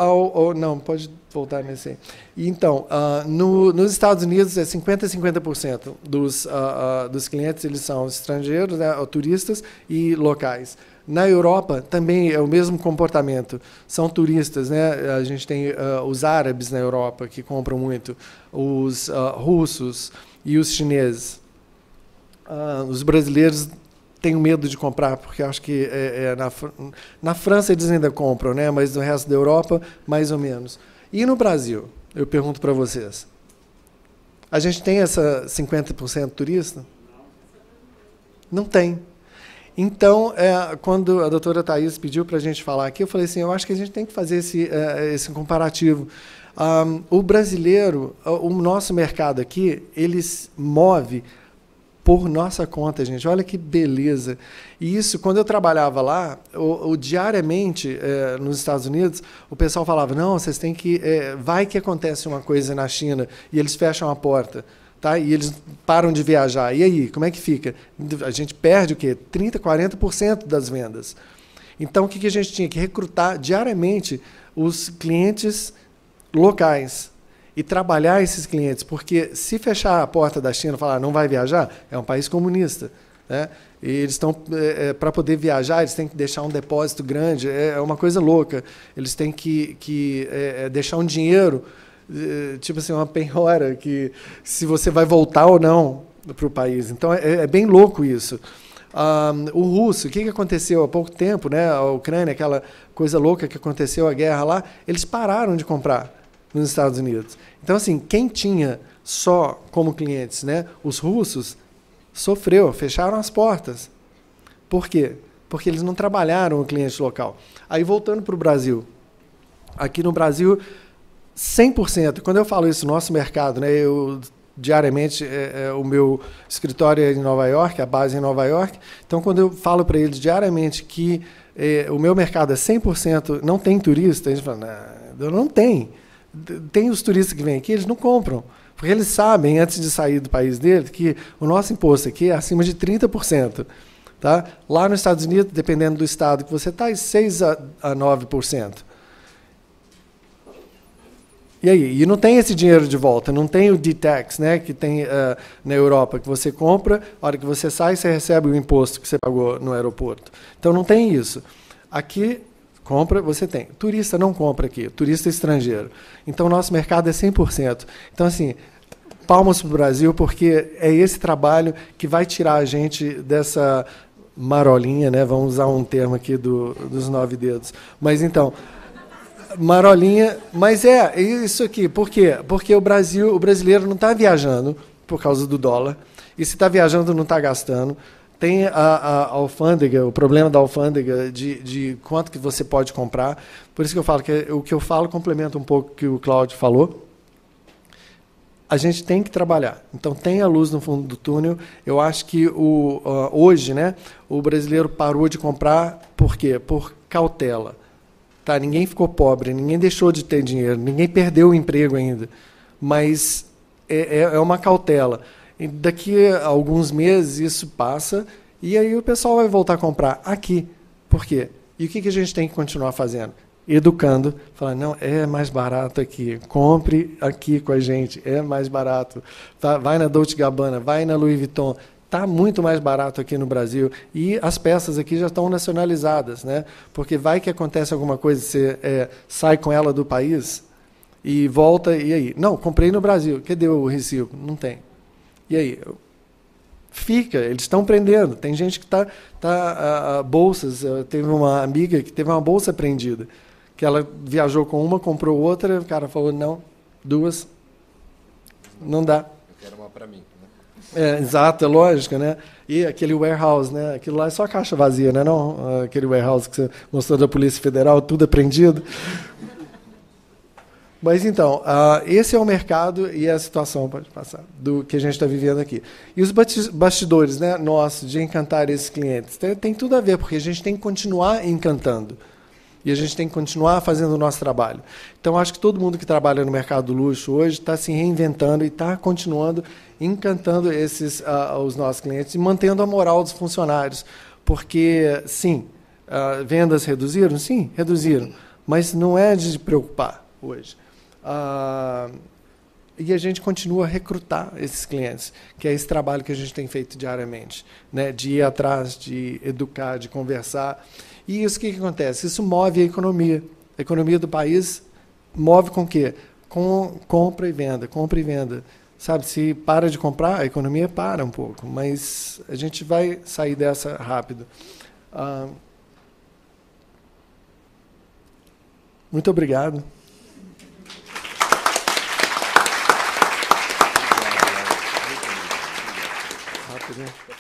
não, pode voltar nesse aí. Então, nos Estados Unidos, 50% a 50% dos clientes eles são estrangeiros, né, turistas e locais. Na Europa também é o mesmo comportamento. São turistas, né? A gente tem os árabes na Europa que compram muito, os russos e os chineses. Os brasileiros têm medo de comprar, porque acho que na França eles ainda compram, né? Mas no resto da Europa, mais ou menos. E no Brasil? Eu pergunto para vocês. A gente tem essa 50% turista? Não tem. Então, quando a doutora Thaís pediu para a gente falar aqui, eu falei assim, eu acho que a gente tem que fazer esse comparativo. O brasileiro, o nosso mercado aqui, ele move por nossa conta, gente. Olha que beleza. E isso, quando eu trabalhava lá, diariamente, nos Estados Unidos, o pessoal falava, não, vocês têm que... vai que acontece uma coisa na China, e eles fecham a porta. Tá? E eles param de viajar. E aí, como é que fica? A gente perde o quê? 30%, 40% das vendas. Então, o que a gente tinha? Que recrutar diariamente os clientes locais e trabalhar esses clientes, porque se fechar a porta da China e falar não vai viajar, é um país comunista. Né? E eles estão, para poder viajar, eles têm que deixar um depósito grande, é uma coisa louca. Eles têm que deixar um dinheiro, tipo assim, uma penhora, que se você vai voltar ou não para o país. Então, é bem louco isso. O russo, o que aconteceu há pouco tempo, né? A Ucrânia, aquela coisa louca que aconteceu, a guerra lá, eles pararam de comprar nos Estados Unidos. Então, assim, quem tinha só como clientes, né, os russos, sofreu, fecharam as portas. Por quê? Porque eles não trabalharam o cliente local. Aí, voltando para o Brasil. Aqui no Brasil, 100%. Quando eu falo isso, nosso mercado, né, eu diariamente, o meu escritório é em Nova York, a base é em Nova York. Então, quando eu falo para eles diariamente que o meu mercado é 100%, não tem turista, eles falam, não tem. Tem os turistas que vêm aqui, eles não compram. Porque eles sabem, antes de sair do país deles, que o nosso imposto aqui é acima de 30%. Tá? Lá nos Estados Unidos, dependendo do estado que você está, é 6% a 9%. E aí? E não tem esse dinheiro de volta, não tem o D-Tax, né, que tem na Europa, que você compra, a hora que você sai, você recebe o imposto que você pagou no aeroporto. Então não tem isso. Aqui, compra, você tem. Turista não compra aqui, turista estrangeiro. Então nosso mercado é 100%. Então, assim, palmas para o Brasil, porque é esse trabalho que vai tirar a gente dessa marolinha, né? Vamos usar um termo aqui dos 9 dedos. Mas então, marolinha, mas é isso aqui. Por quê? Porque o brasileiro não está viajando por causa do dólar. E se está viajando, não está gastando. Tem a alfândega, o problema da alfândega de quanto que você pode comprar. Por isso que eu falo que o que eu falo complementa um pouco o que o Cláudio falou. A gente tem que trabalhar. Então, tem a luz no fundo do túnel. Eu acho que hoje, né, o brasileiro parou de comprar, por quê? Por cautela. Tá? Ninguém ficou pobre, ninguém deixou de ter dinheiro, ninguém perdeu o emprego ainda. Mas é uma cautela. E daqui a alguns meses isso passa e aí o pessoal vai voltar a comprar aqui. Por quê? E o que a gente tem que continuar fazendo? Educando, falando, não, é mais barato aqui, compre aqui com a gente, é mais barato. Tá? Vai na Dolce & Gabbana, vai na Louis Vuitton, está muito mais barato aqui no Brasil e as peças aqui já estão nacionalizadas, né? Porque vai que acontece alguma coisa, você sai com ela do país e volta, e aí? Não, comprei no Brasil, cadê o recibo? Não tem. E aí? Fica, eles estão prendendo. Tem gente que está bolsas, teve uma amiga que teve uma bolsa prendida, que ela viajou com uma, comprou outra, o cara falou, não, 2, não dá. Eu quero uma para mim. Né? Exato, é lógico, né? E aquele warehouse, né? Aquilo lá é só caixa vazia, né? Não? Aquele warehouse que você mostrou da Polícia Federal, tudo apreendido. Mas então, esse é o mercado e é a situação, pode passar, do que a gente está vivendo aqui. E os bastidores, né, nossos, de encantar esses clientes, tem tudo a ver, porque a gente tem que continuar encantando. E a gente tem que continuar fazendo o nosso trabalho. Então, acho que todo mundo que trabalha no mercado do luxo hoje está se reinventando e está continuando encantando os nossos clientes e mantendo a moral dos funcionários. Porque, sim, vendas reduziram? Sim, reduziram. Mas não é de preocupar hoje. E a gente continua a recrutar esses clientes, que é esse trabalho que a gente tem feito diariamente, né? De ir atrás, de educar, de conversar. E isso, o que acontece? Isso move a economia. A economia do país move com o quê? Com compra e venda, compra e venda. Sabe, se para de comprar, a economia para um pouco, mas a gente vai sair dessa rápido. Muito obrigado. Rápido, né?